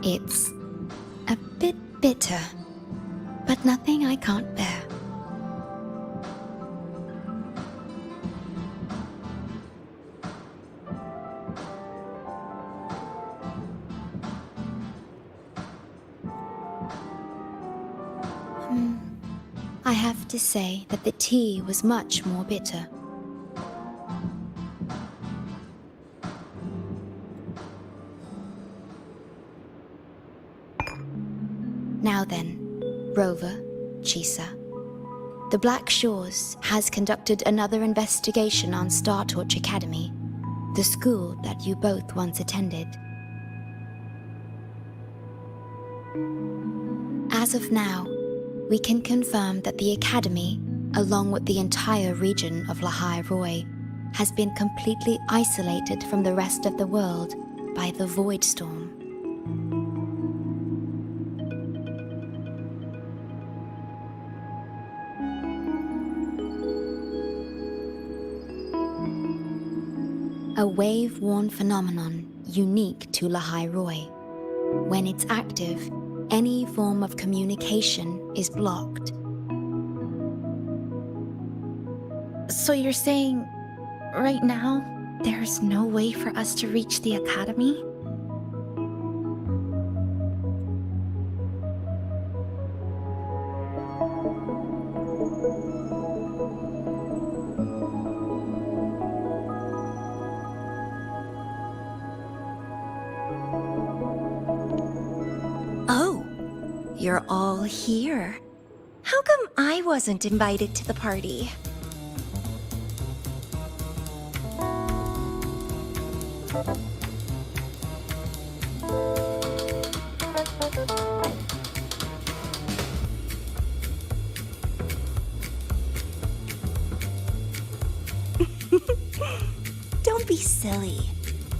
M: It's a bit bitter, but nothing I can't bear. I have to say that the tea was much more bitter. Now then, Rover, Chisa, the Black Shores has conducted another investigation on Star Torch Academy, the school that you both once attended. As of now, we can confirm that the Academy, along with the entire region of Lahai Roi, has been completely isolated from the rest of the world by the Void Storm. A wave-worn phenomenon unique to Lahai Roi. When it's active, any form of communication is blocked.
G: So you're saying, right now, there's no way for us to reach the Academy?
I: You're all here. How come I wasn't invited to the party? Don't be silly.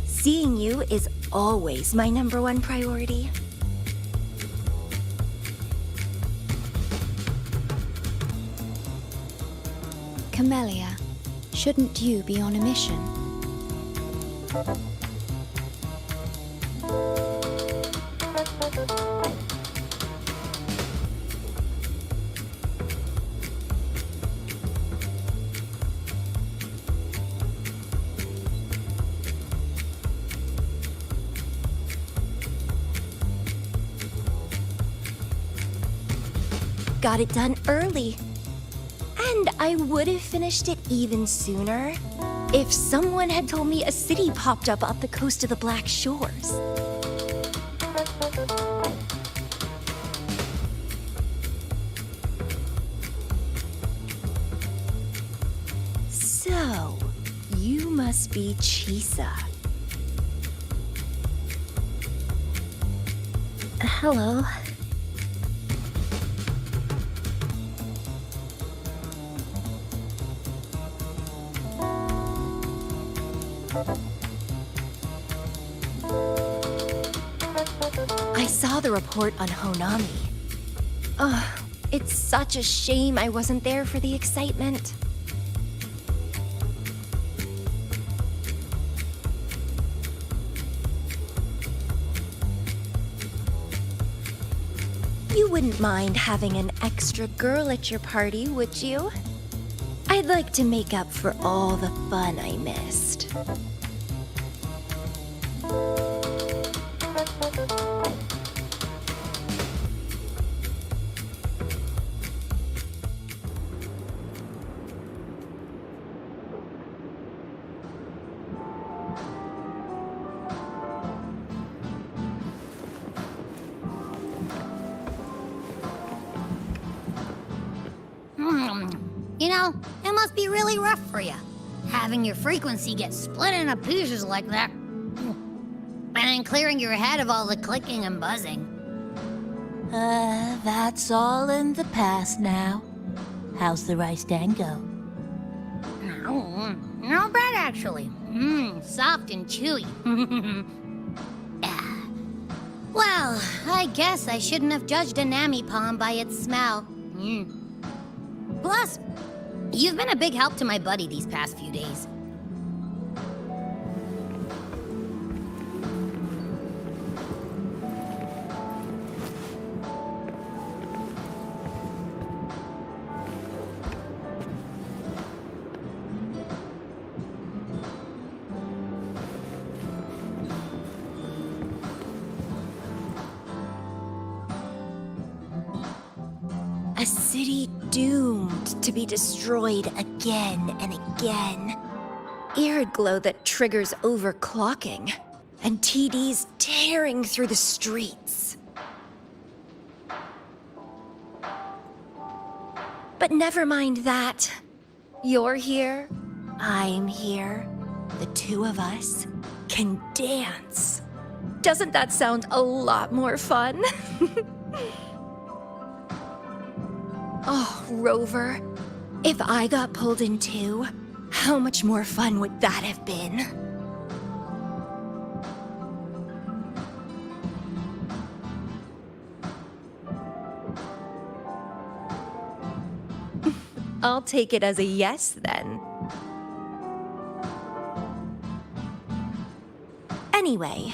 I: Seeing you is always my #1 priority.
M: Camellia, shouldn't you be on a mission?
I: Got it done early. And I would have finished it even sooner if someone had told me a city popped up off the coast of the Black Shores. So, you must be Chisa.
G: Hello.
I: I saw the report on Honami. Ugh, it's such a shame I wasn't there for the excitement. You wouldn't mind having an extra girl at your party, would you? I'd like to make up for all the fun I missed.
K: You know, it must be really rough for you, having your frequency get split into pieces like that. And then clearing your head of all the clicking and buzzing.
L: That's all in the past now. How's the rice tango?
K: Not bad, actually. Soft and chewy. Well, I guess I shouldn't have judged a Nami palm by its smell. Plus, you've been a big help to my buddy these past few days.
I: A city doomed to be destroyed again and again. Arid glow that triggers overclocking, and TDs tearing through the streets. But never mind that. You're here, I'm here. The two of us can dance. Doesn't that sound a lot more fun? Oh, Rover, if I got pulled in too, how much more fun would that have been? I'll take it as a yes then. Anyway,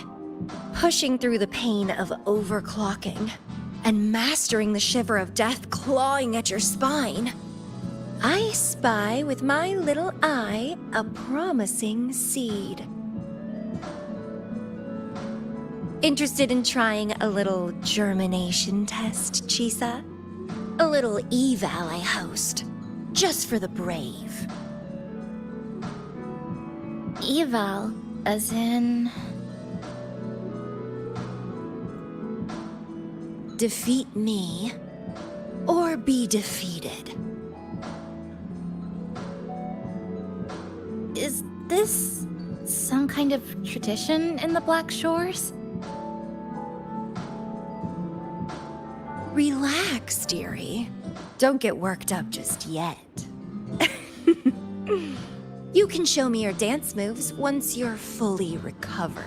I: pushing through the pain of overclocking and mastering the shiver of death clawing at your spine, I spy with my little eye a promising seed. Interested in trying a little germination test, Chisa? A little eval I host, just for the brave.
G: Eval, as in...
I: Defeat me, or be defeated.
G: Is this some kind of tradition in the Black Shores?
I: Relax, dearie. Don't get worked up just yet. You can show me your dance moves once you're fully recovered.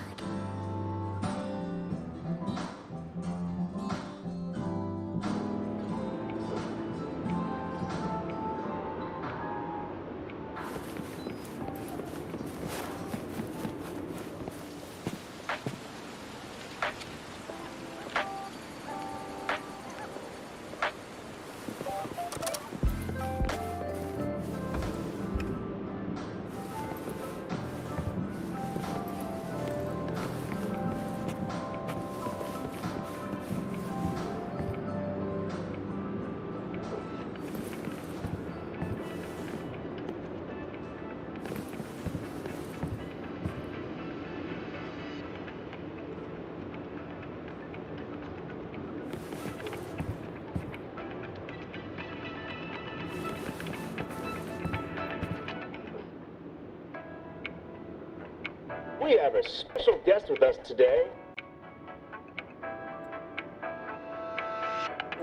O: We have a special guest with us today.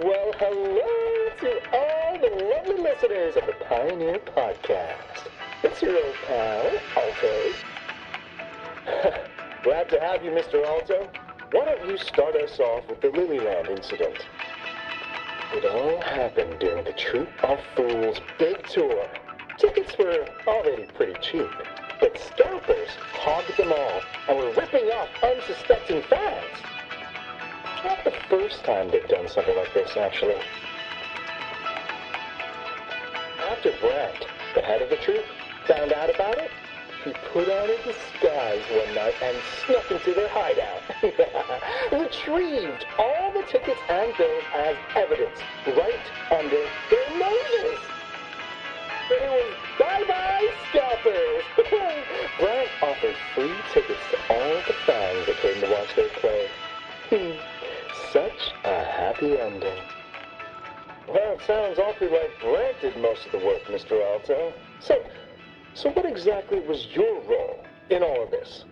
O: Well, hello to all the lovely listeners of the Pioneer Podcast. It's your old pal, Alto. Glad to have you, Mr. Alto. Why don't you start us off with the Lilyland incident? It all happened during the Troop of Fools big tour. Tickets were already pretty cheap, but scalpers hogged them all and were ripping off unsuspecting fans. Not the first time they've done something like this, actually. After Brant, the head of the troop, found out about it, he put on a disguise one night and snuck into their hideout. Retrieved all the tickets and bills as evidence right under their noses. It was bye-bye scalpers. Brant offered free tickets to all the fans that came to watch their play. Such a happy ending. Well, it sounds awfully like Brant did most of the work, Mr. Alto. So what exactly was your role in all of this?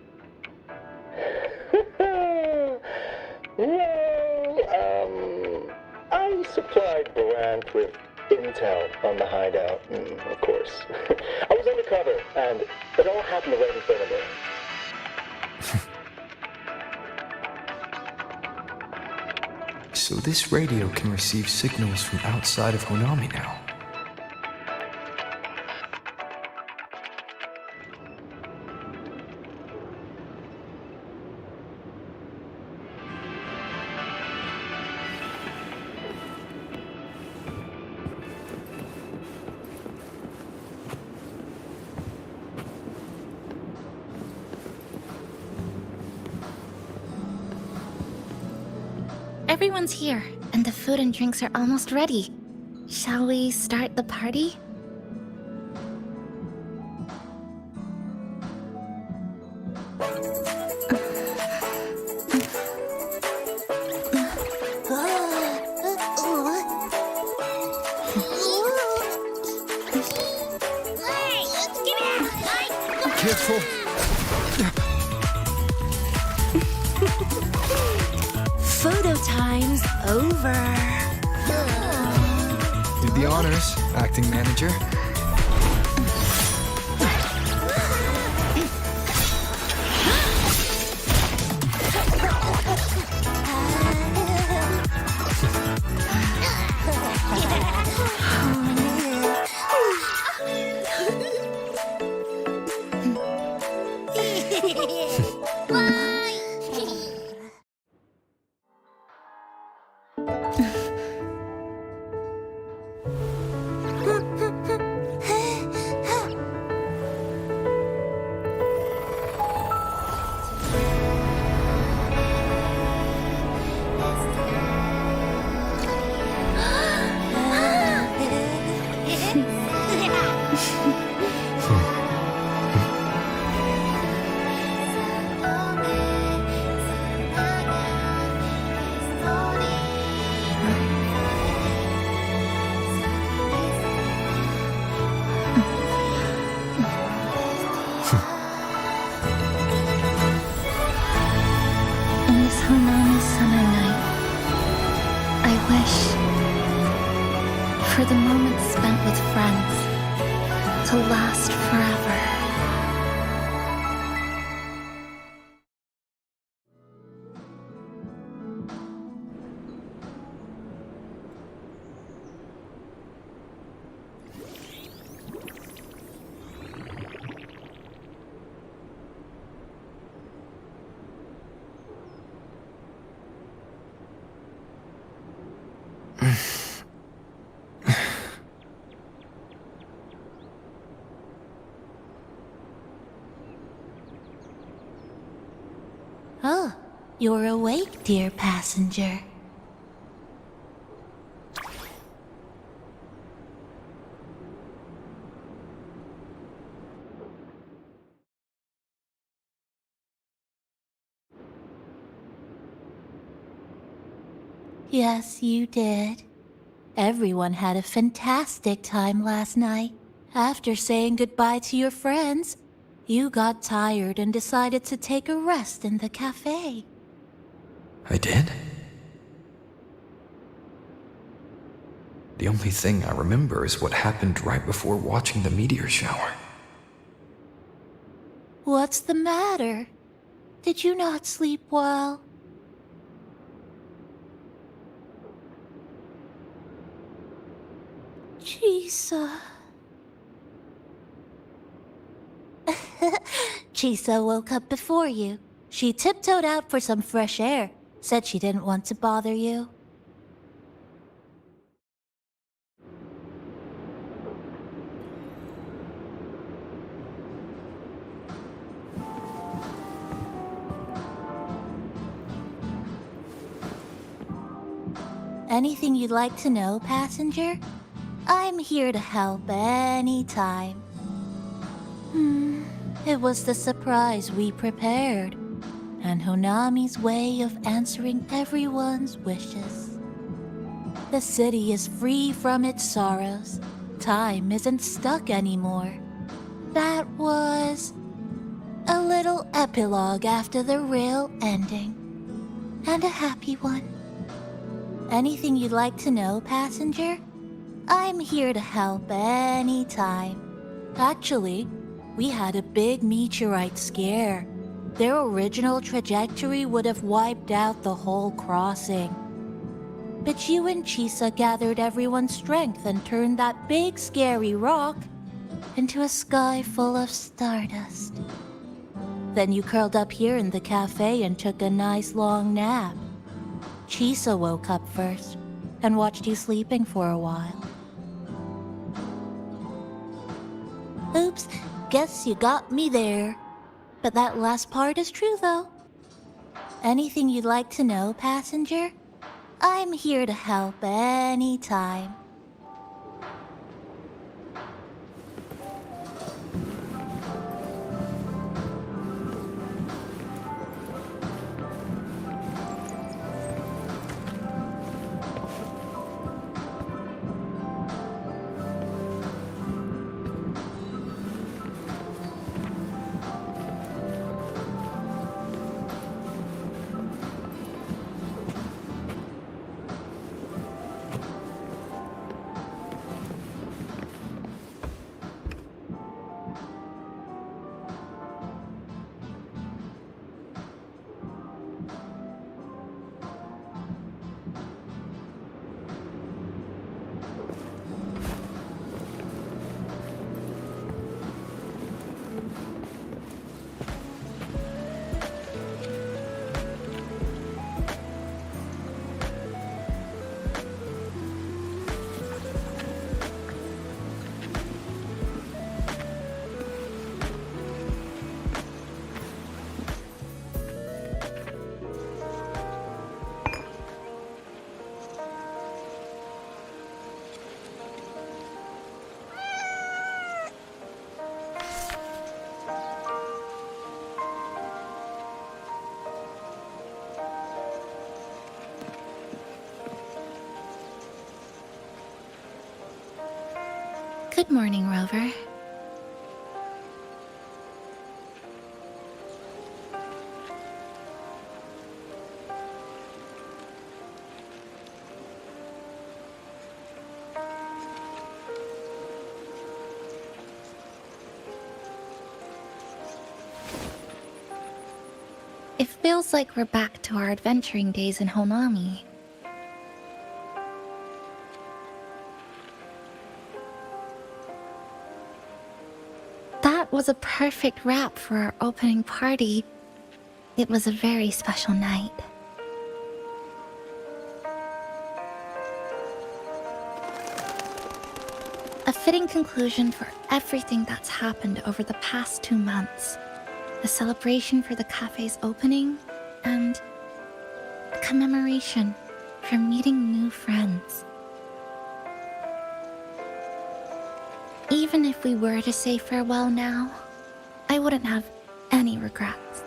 O: Well, I supplied Brant with intel on the hideout, of course. I was undercover, and it all happened right in front of me.
H: So this radio can receive signals from outside of Honami now.
G: Everyone's here, and the food and drinks are almost ready. Shall we start the party?
H: Careful.
I: Photo time's over.
H: Did the honors, acting manager.
G: For the moments spent with friends to last forever.
L: Oh, you're awake, dear passenger. Yes, you did. Everyone had a fantastic time last night. After saying goodbye to your friends, you got tired and decided to take a rest in the cafe.
H: I did? The only thing I remember is what happened right before watching the meteor shower.
L: What's the matter? Did you not sleep well? Chisa. Chisa woke up before you. She tiptoed out for some fresh air, Said she didn't want to bother you. Anything you'd like to know, passenger? I'm here to help anytime. It was the surprise we prepared, and Honami's way of answering everyone's wishes. The city is free from its sorrows. Time isn't stuck anymore. That was a little epilogue after the real ending, and a happy one. Anything you'd like to know, passenger? I'm here to help anytime. Actually, we had a big meteorite scare. Their original trajectory would have wiped out the whole crossing. But you and Chisa gathered everyone's strength and turned that big scary rock into a sky full of stardust. Then you curled up here in the cafe and took a nice long nap. Chisa woke up first and watched you sleeping for a while. Oops, guess you got me there. But that last part is true, though. Anything you'd like to know, passenger? I'm here to help anytime. Good morning, Rover. It feels like we're back to our adventuring days in Honami. That was a perfect wrap for our opening party. It was a very special night. A fitting conclusion for everything that's happened over the past 2 months. A celebration for the cafe's opening, and a commemoration for meeting new friends. Even if we were to say farewell now, I wouldn't have any regrets.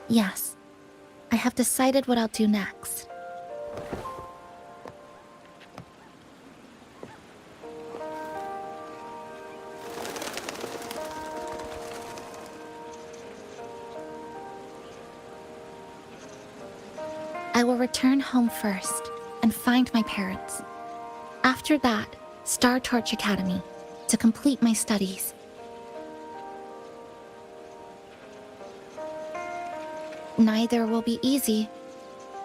L: Yes, I have decided what I'll do next.
G: I will return home first and find my parents. After that, Star Torch Academy to complete my studies. Neither will be easy,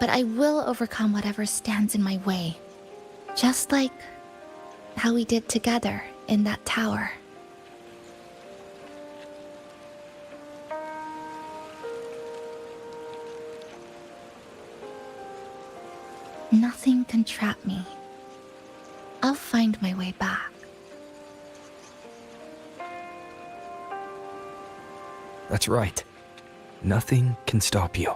G: but I will overcome whatever stands in my way. Just like how we did together in that tower. Nothing can trap me. I'll find my way back.
J: That's right. Nothing can stop you.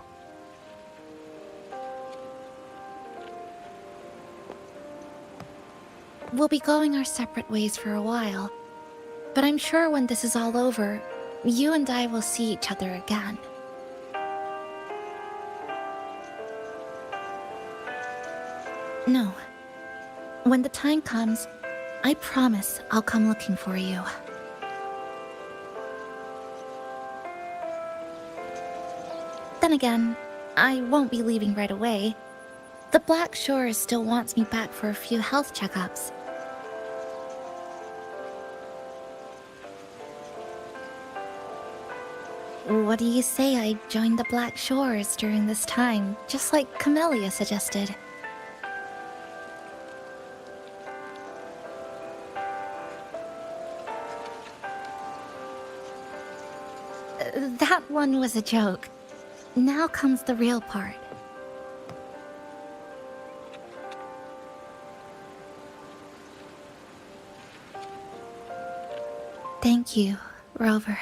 G: We'll be going our separate ways for a while, but I'm sure when this is all over, you and I will see each other again. No. When the time comes, I promise I'll come looking for you. Then again, I won't be leaving right away. The Black Shores still wants me back for a few health checkups. What do you say I join the Black Shores during this time, just like Camellia suggested? That one was a joke. Now comes the real part. Thank you, Rover.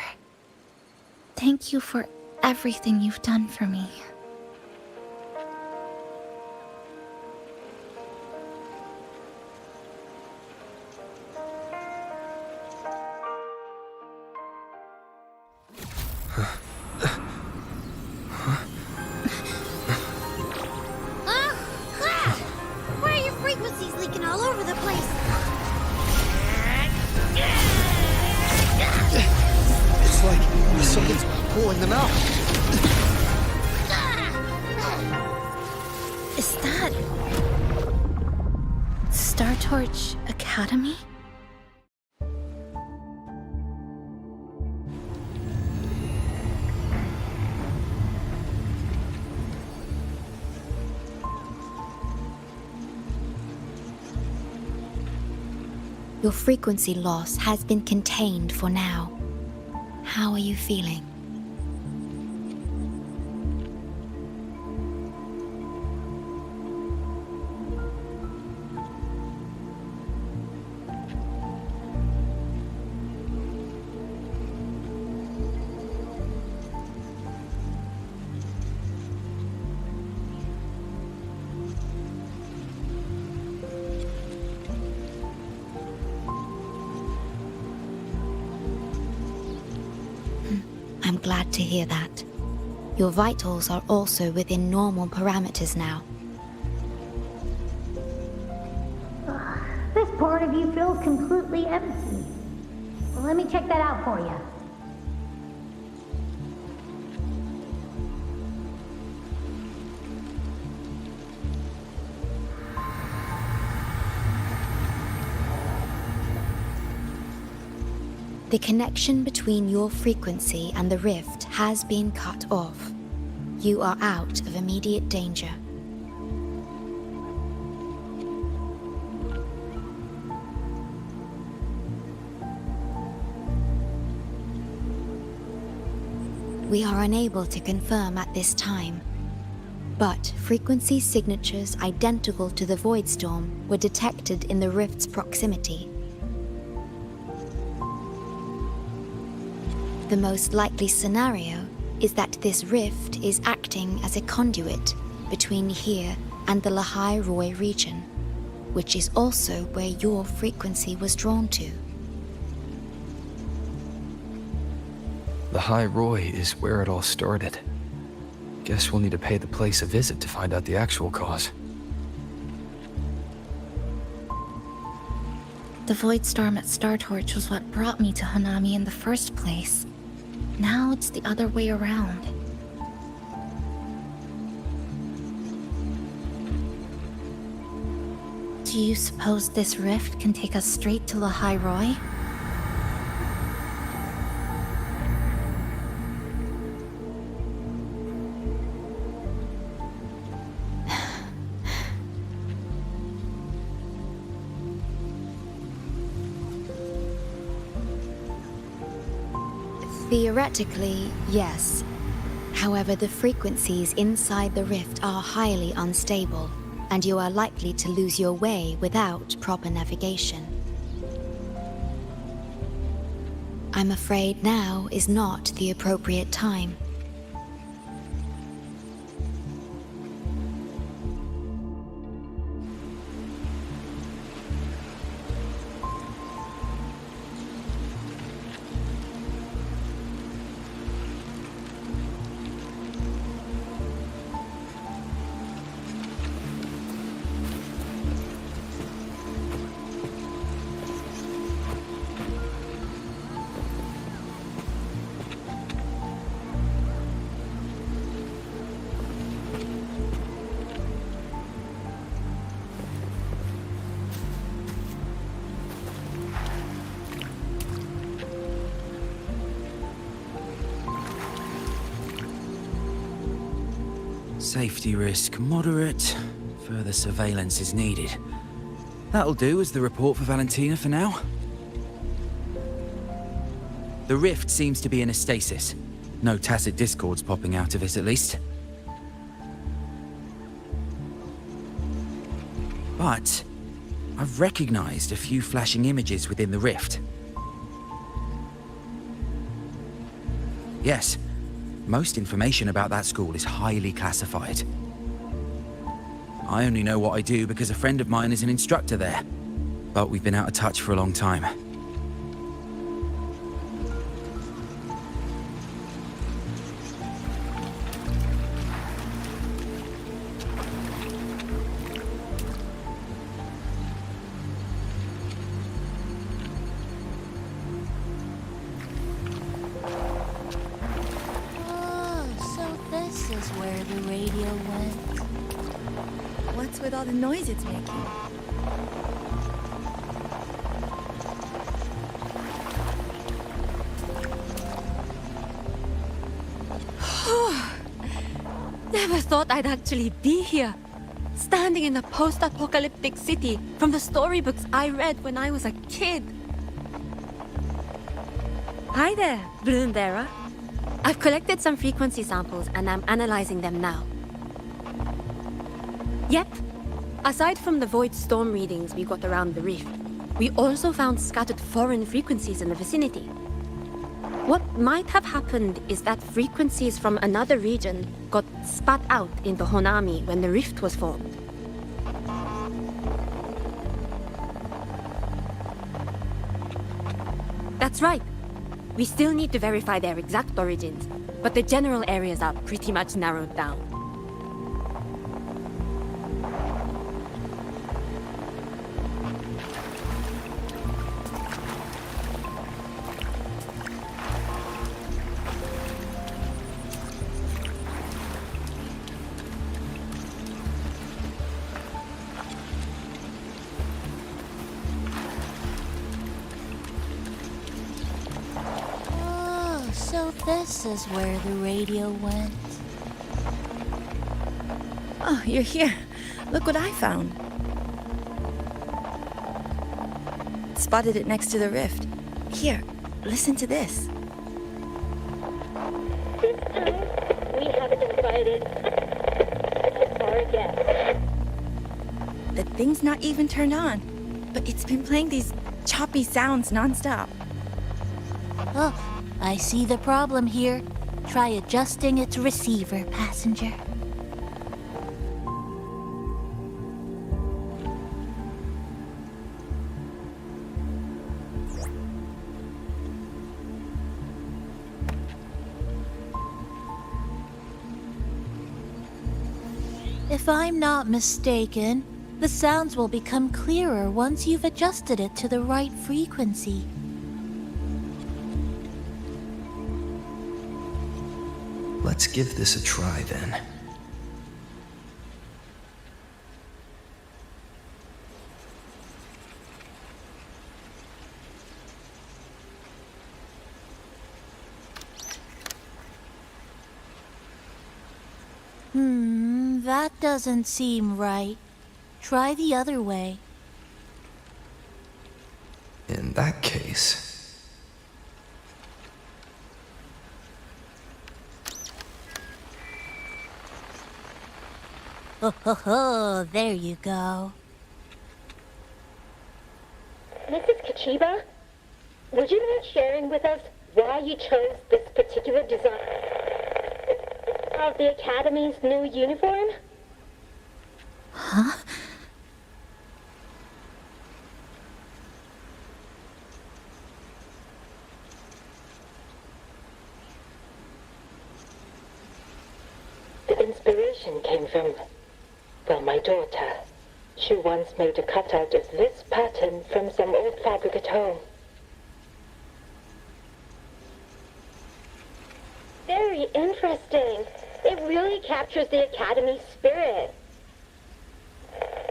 G: Thank you for everything you've done for me.
K: Why are your frequencies leaking all over the place?
J: It's like someone's pulling them out.
G: Is that Star Torch Academy?
M: Your frequency loss has been contained for now. How are you feeling? I'm glad to hear that. Your vitals are also within normal parameters now.
K: This part of you feels completely empty. Well, let me check that out for you.
M: The connection between your frequency and the rift has been cut off. You are out of immediate danger. We are unable to confirm at this time, but frequency signatures identical to the Void Storm were detected in the rift's proximity. The most likely scenario is that this rift is acting as a conduit between here and the Lahai Roy region, which is also where your frequency was drawn to.
J: Lahai Roy is where it all started. Guess we'll need to pay the place a visit to find out the actual cause.
G: The Void Storm at Star Torch was what brought me to Hanami in the first place. Now it's the other way around. Do you suppose this rift can take us straight to Lahai Roy?
M: Theoretically, yes. However, the frequencies inside the rift are highly unstable, and you are likely to lose your way without proper navigation. I'm afraid now is not the appropriate time.
A: Safety risk moderate. Further surveillance is needed. That'll do as the report for Valentina for now. The rift seems to be in a stasis. No tacit discords popping out of it, at least. But I've recognized a few flashing images within the rift. Yes, most information about that school is highly classified. I only know what I do because a friend of mine is an instructor there, but we've been out of touch for a long time.
P: With all the noise it's making.
Q: Never thought I'd actually be here, standing in a post-apocalyptic city from the storybooks I read when I was a kid. Hi there, Bloombearer. I've collected some frequency samples and I'm analyzing them now. Yep. Aside from the void storm readings we got around the reef, we also found scattered foreign frequencies in the vicinity. What might have happened is that frequencies from another region got spat out into Honami when the rift was formed. That's right. We still need to verify their exact origins, but the general areas are pretty much narrowed down.
L: So this is where the radio went.
P: Oh, you're here. Look what I found. Spotted it next to the rift. Here, listen to this.
N: This time, we haven't invited our guests.
P: The thing's not even turned on, but it's been playing these choppy sounds nonstop.
L: Oh, I see the problem here. Try adjusting its receiver, passenger. If I'm not mistaken, the sounds will become clearer once you've adjusted it to the right frequency.
H: Let's give this a try then.
L: doesn't seem right. Try the other way.
H: In that case...
L: Oh, there you go.
N: Mrs. Kachiba, would you mind sharing with us why you chose this particular design of the Academy's new uniform?
L: Huh?
N: The inspiration came from, well, my daughter. She once made a cutout of this pattern from some old fabric at home. Very interesting. It really captures the Academy spirit.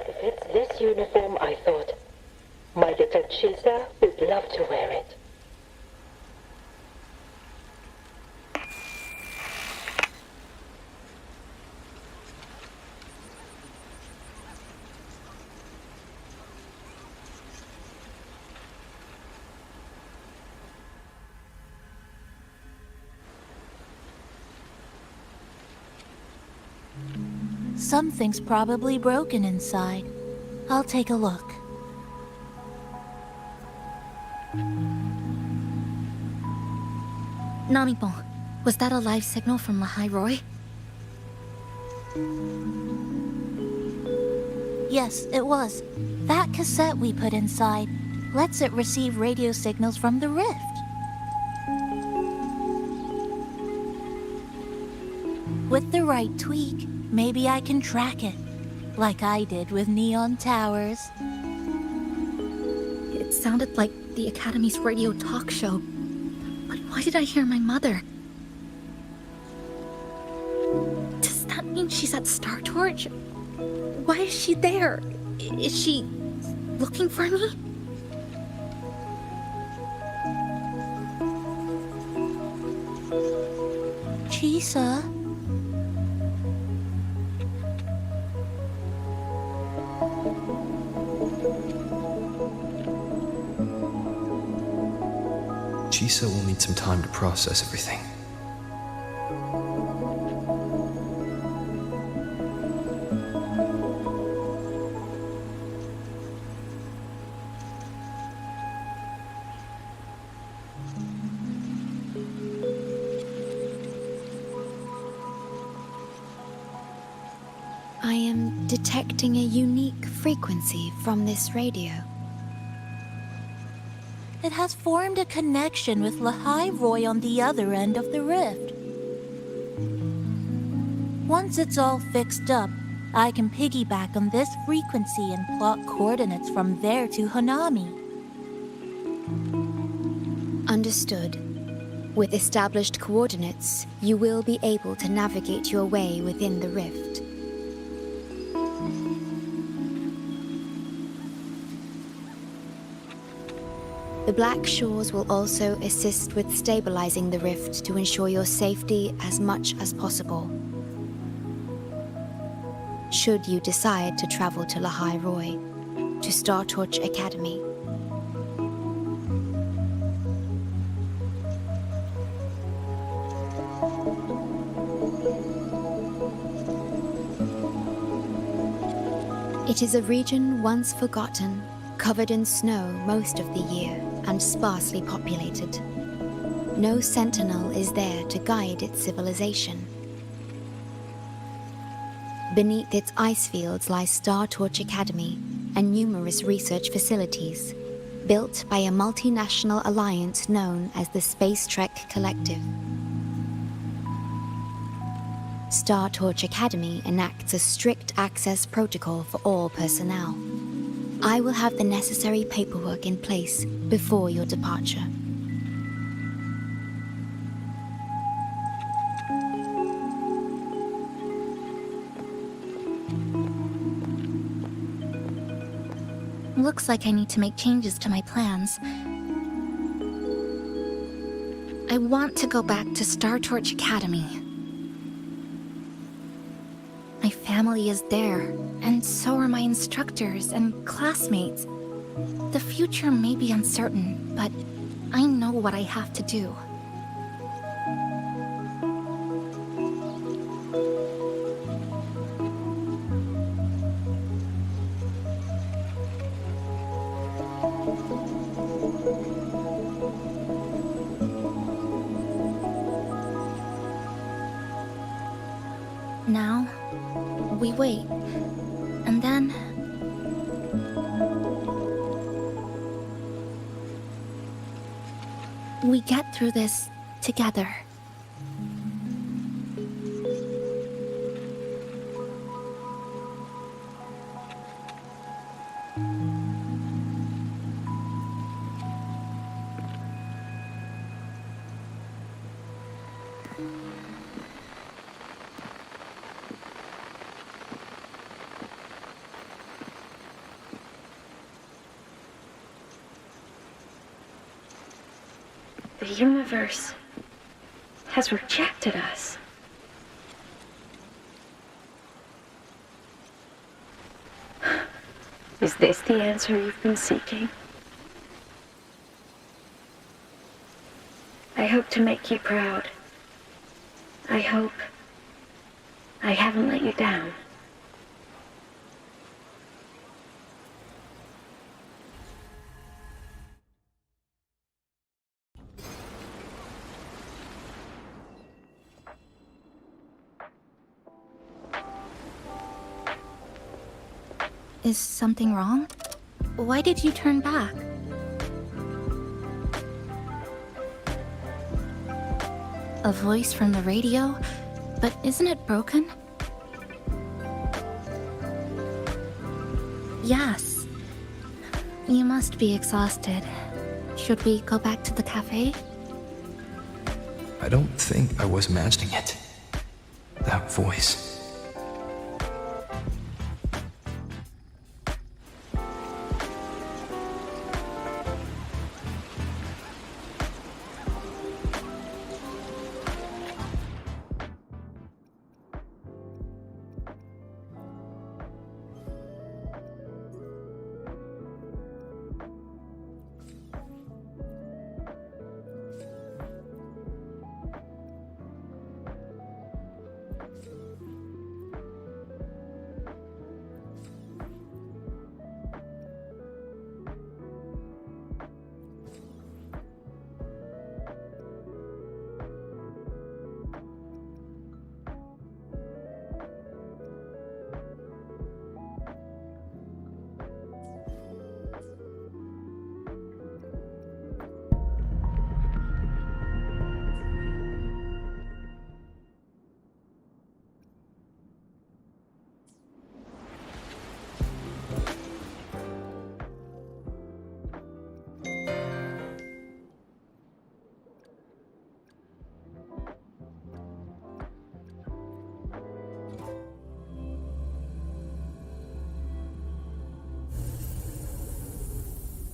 N: If it's this uniform, I thought, my little Chisa would love to wear it.
L: Something's probably broken inside. I'll take a look.
G: Namipon, was that a live signal from Lahai Roy?
L: Yes, it was. That cassette we put inside lets it receive radio signals from the rift. With the right tweak, maybe I can track it, like I did with Neon Towers.
G: It sounded like the Academy's radio talk show. But why did I hear my mother? Does that mean she's at Star Torch? Why is she there? Is she looking for me?
L: Chisa?
H: Chisa will need some time to process everything.
M: I am detecting a unique frequency from this radio.
L: It has formed a connection with Lahai Roy on the other end of the rift. Once it's all fixed up, I can piggyback on this frequency and plot coordinates from there to Hanami.
M: Understood. With established coordinates, you will be able to navigate your way within the rift. The Black Shores will also assist with stabilizing the rift to ensure your safety as much as possible. Should you decide to travel to Lahai Roy, to Star Torch Academy. It is a region once forgotten, covered in snow most of the year, and sparsely populated. No sentinel is there to guide its civilization. Beneath its ice fields lies Star Torch Academy and numerous research facilities, built by a multinational alliance known as the Space Trek Collective. Star Torch Academy enacts a strict access protocol for all personnel. I will have the necessary paperwork in place before your departure.
G: Looks like I need to make changes to my plans. I want to go back to Star Torch Academy. My family. family is there, and so are my instructors and classmates. The future may be uncertain, but I know what I have to do. Now, we wait, and then... we get through this together.
R: The universe has rejected us. Is this the answer you've been seeking? I hope to make you proud. I hope I haven't let you down.
G: Is something wrong? Why did you turn back? A voice from the radio? But isn't it broken? Yes. You must be exhausted. Should we go back to the cafe?
H: I don't think I was imagining it. That voice.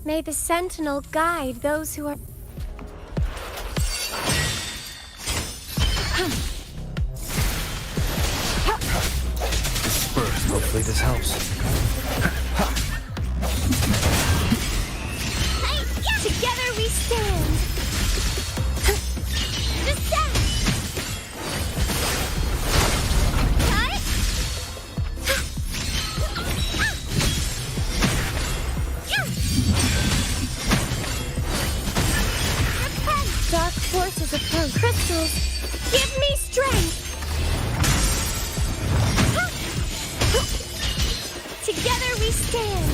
N: May the Sentinel guide those who are...
D: Disperse. Hopefully this helps.
N: Together we stand! Descend! Dark forces approach. Crystals, give me strength! Together we stand!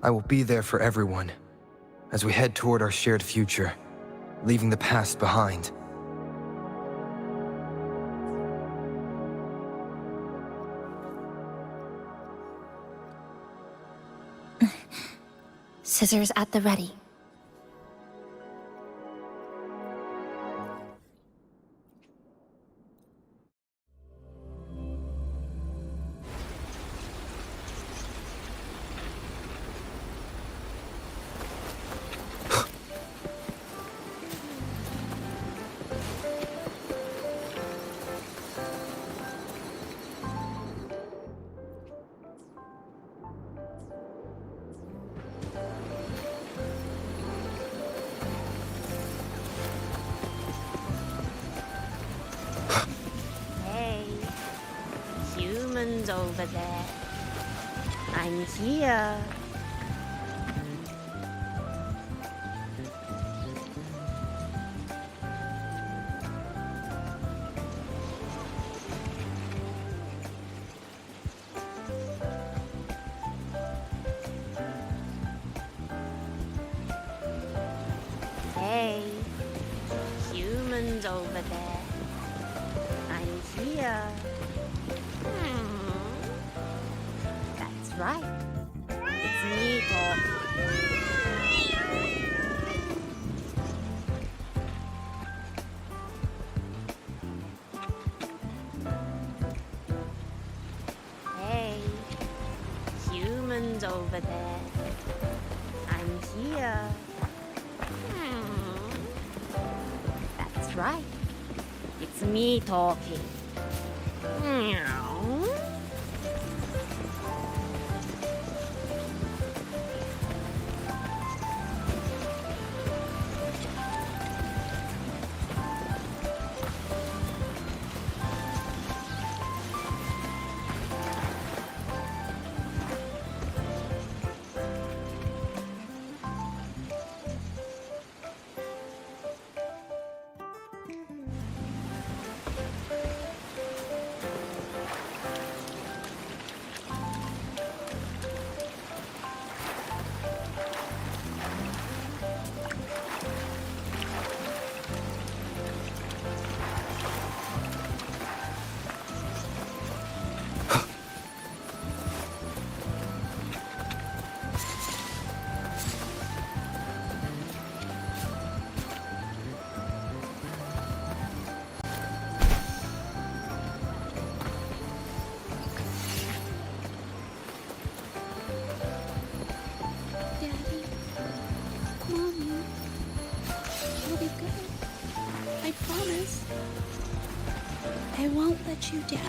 J: I will be there for everyone, as we head toward our shared future, leaving the past behind.
G: Scissors at the ready.
Q: Hey, humans over there. I'm here. Hey, humans over there. I'm here. That's right. It's me talking. Hey, humans over there. I'm here. That's right. It's me talking. Meow.
L: Daddy, Mommy, you'll be good. I promise. I won't let you down.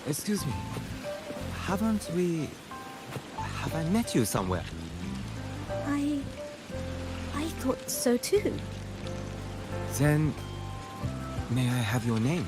A: Excuse me. Have I met you somewhere?
L: I thought so too.
A: Then, may I have your name?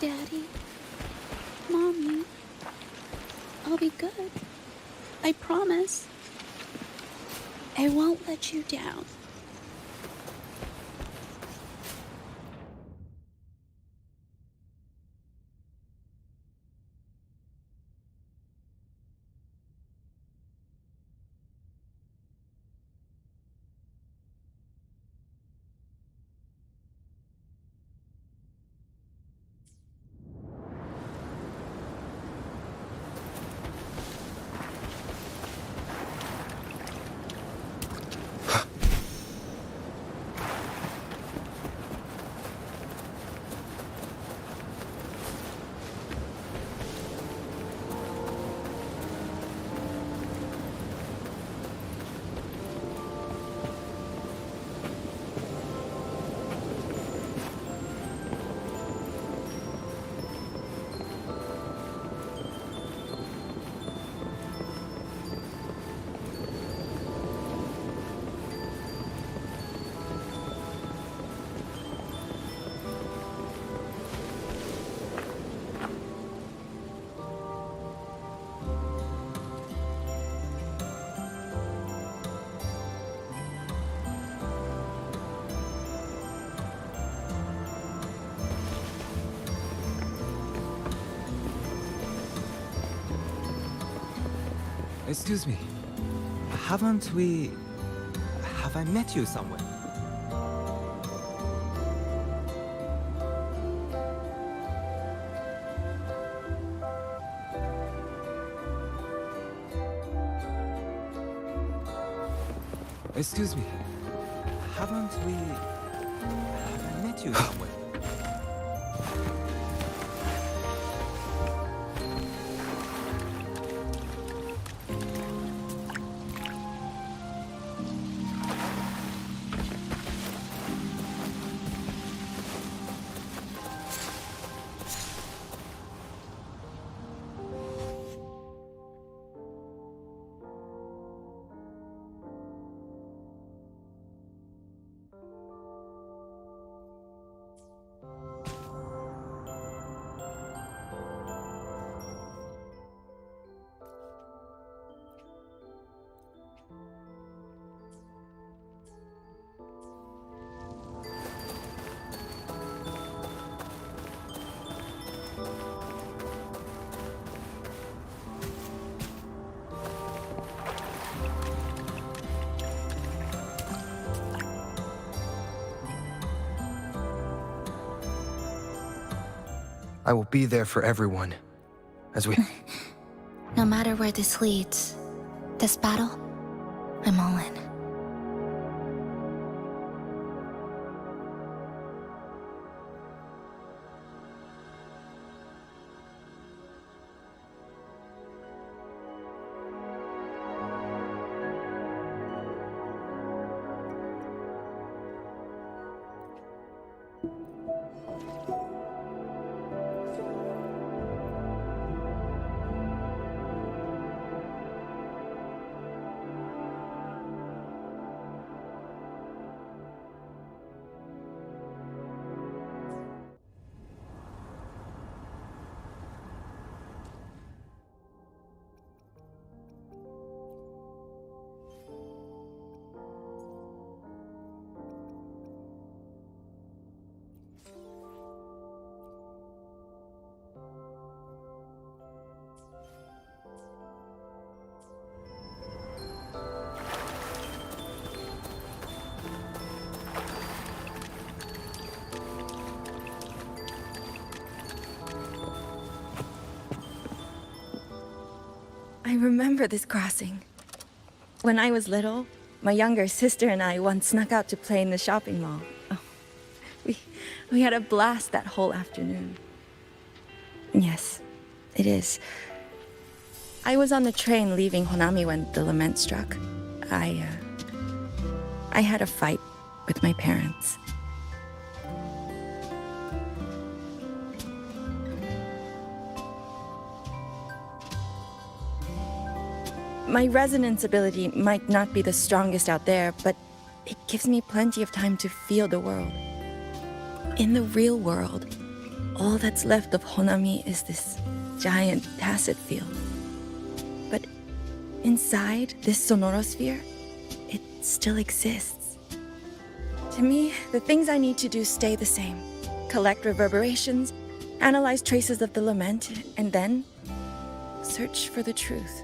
L: Daddy. Mommy. I'll be good. I promise. I won't let you down.
A: Excuse me. Haven't we... Have I met you somewhere? Excuse me. Haven't we... Have I met you somewhere?
J: I will be there for everyone, as we...
G: No matter where this leads, this battle, I'm all in.
P: I remember this crossing. When I was little, my younger sister and I once snuck out to play in the shopping mall. Oh, we had a blast that whole afternoon. Yes, it is. I was on the train leaving Honami when the lament struck. I had a fight with my parents. My resonance ability might not be the strongest out there, but it gives me plenty of time to feel the world. In the real world, all that's left of Honami is this giant tacit field. But inside this sonorosphere, it still exists. To me, the things I need to do stay the same. Collect reverberations, analyze traces of the lament, and then search for the truth.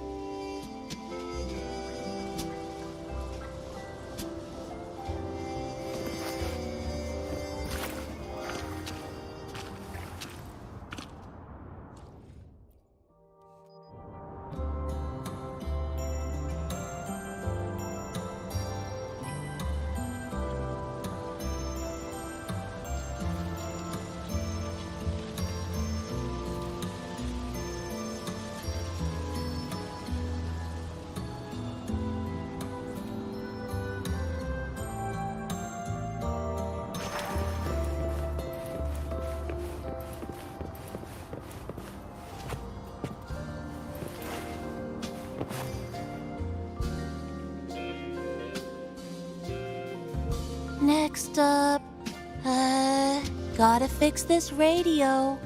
L: Next up, gotta fix this radio.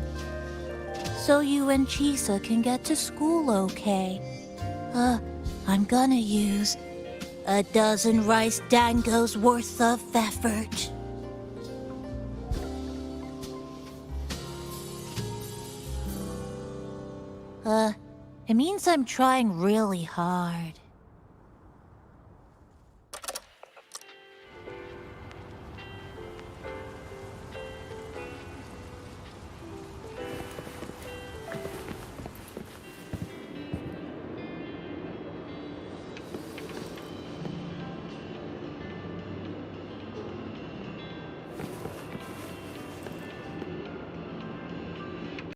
L: So you and Chisa can get to school okay. I'm gonna use a dozen rice dangos worth of effort. It means I'm trying really hard.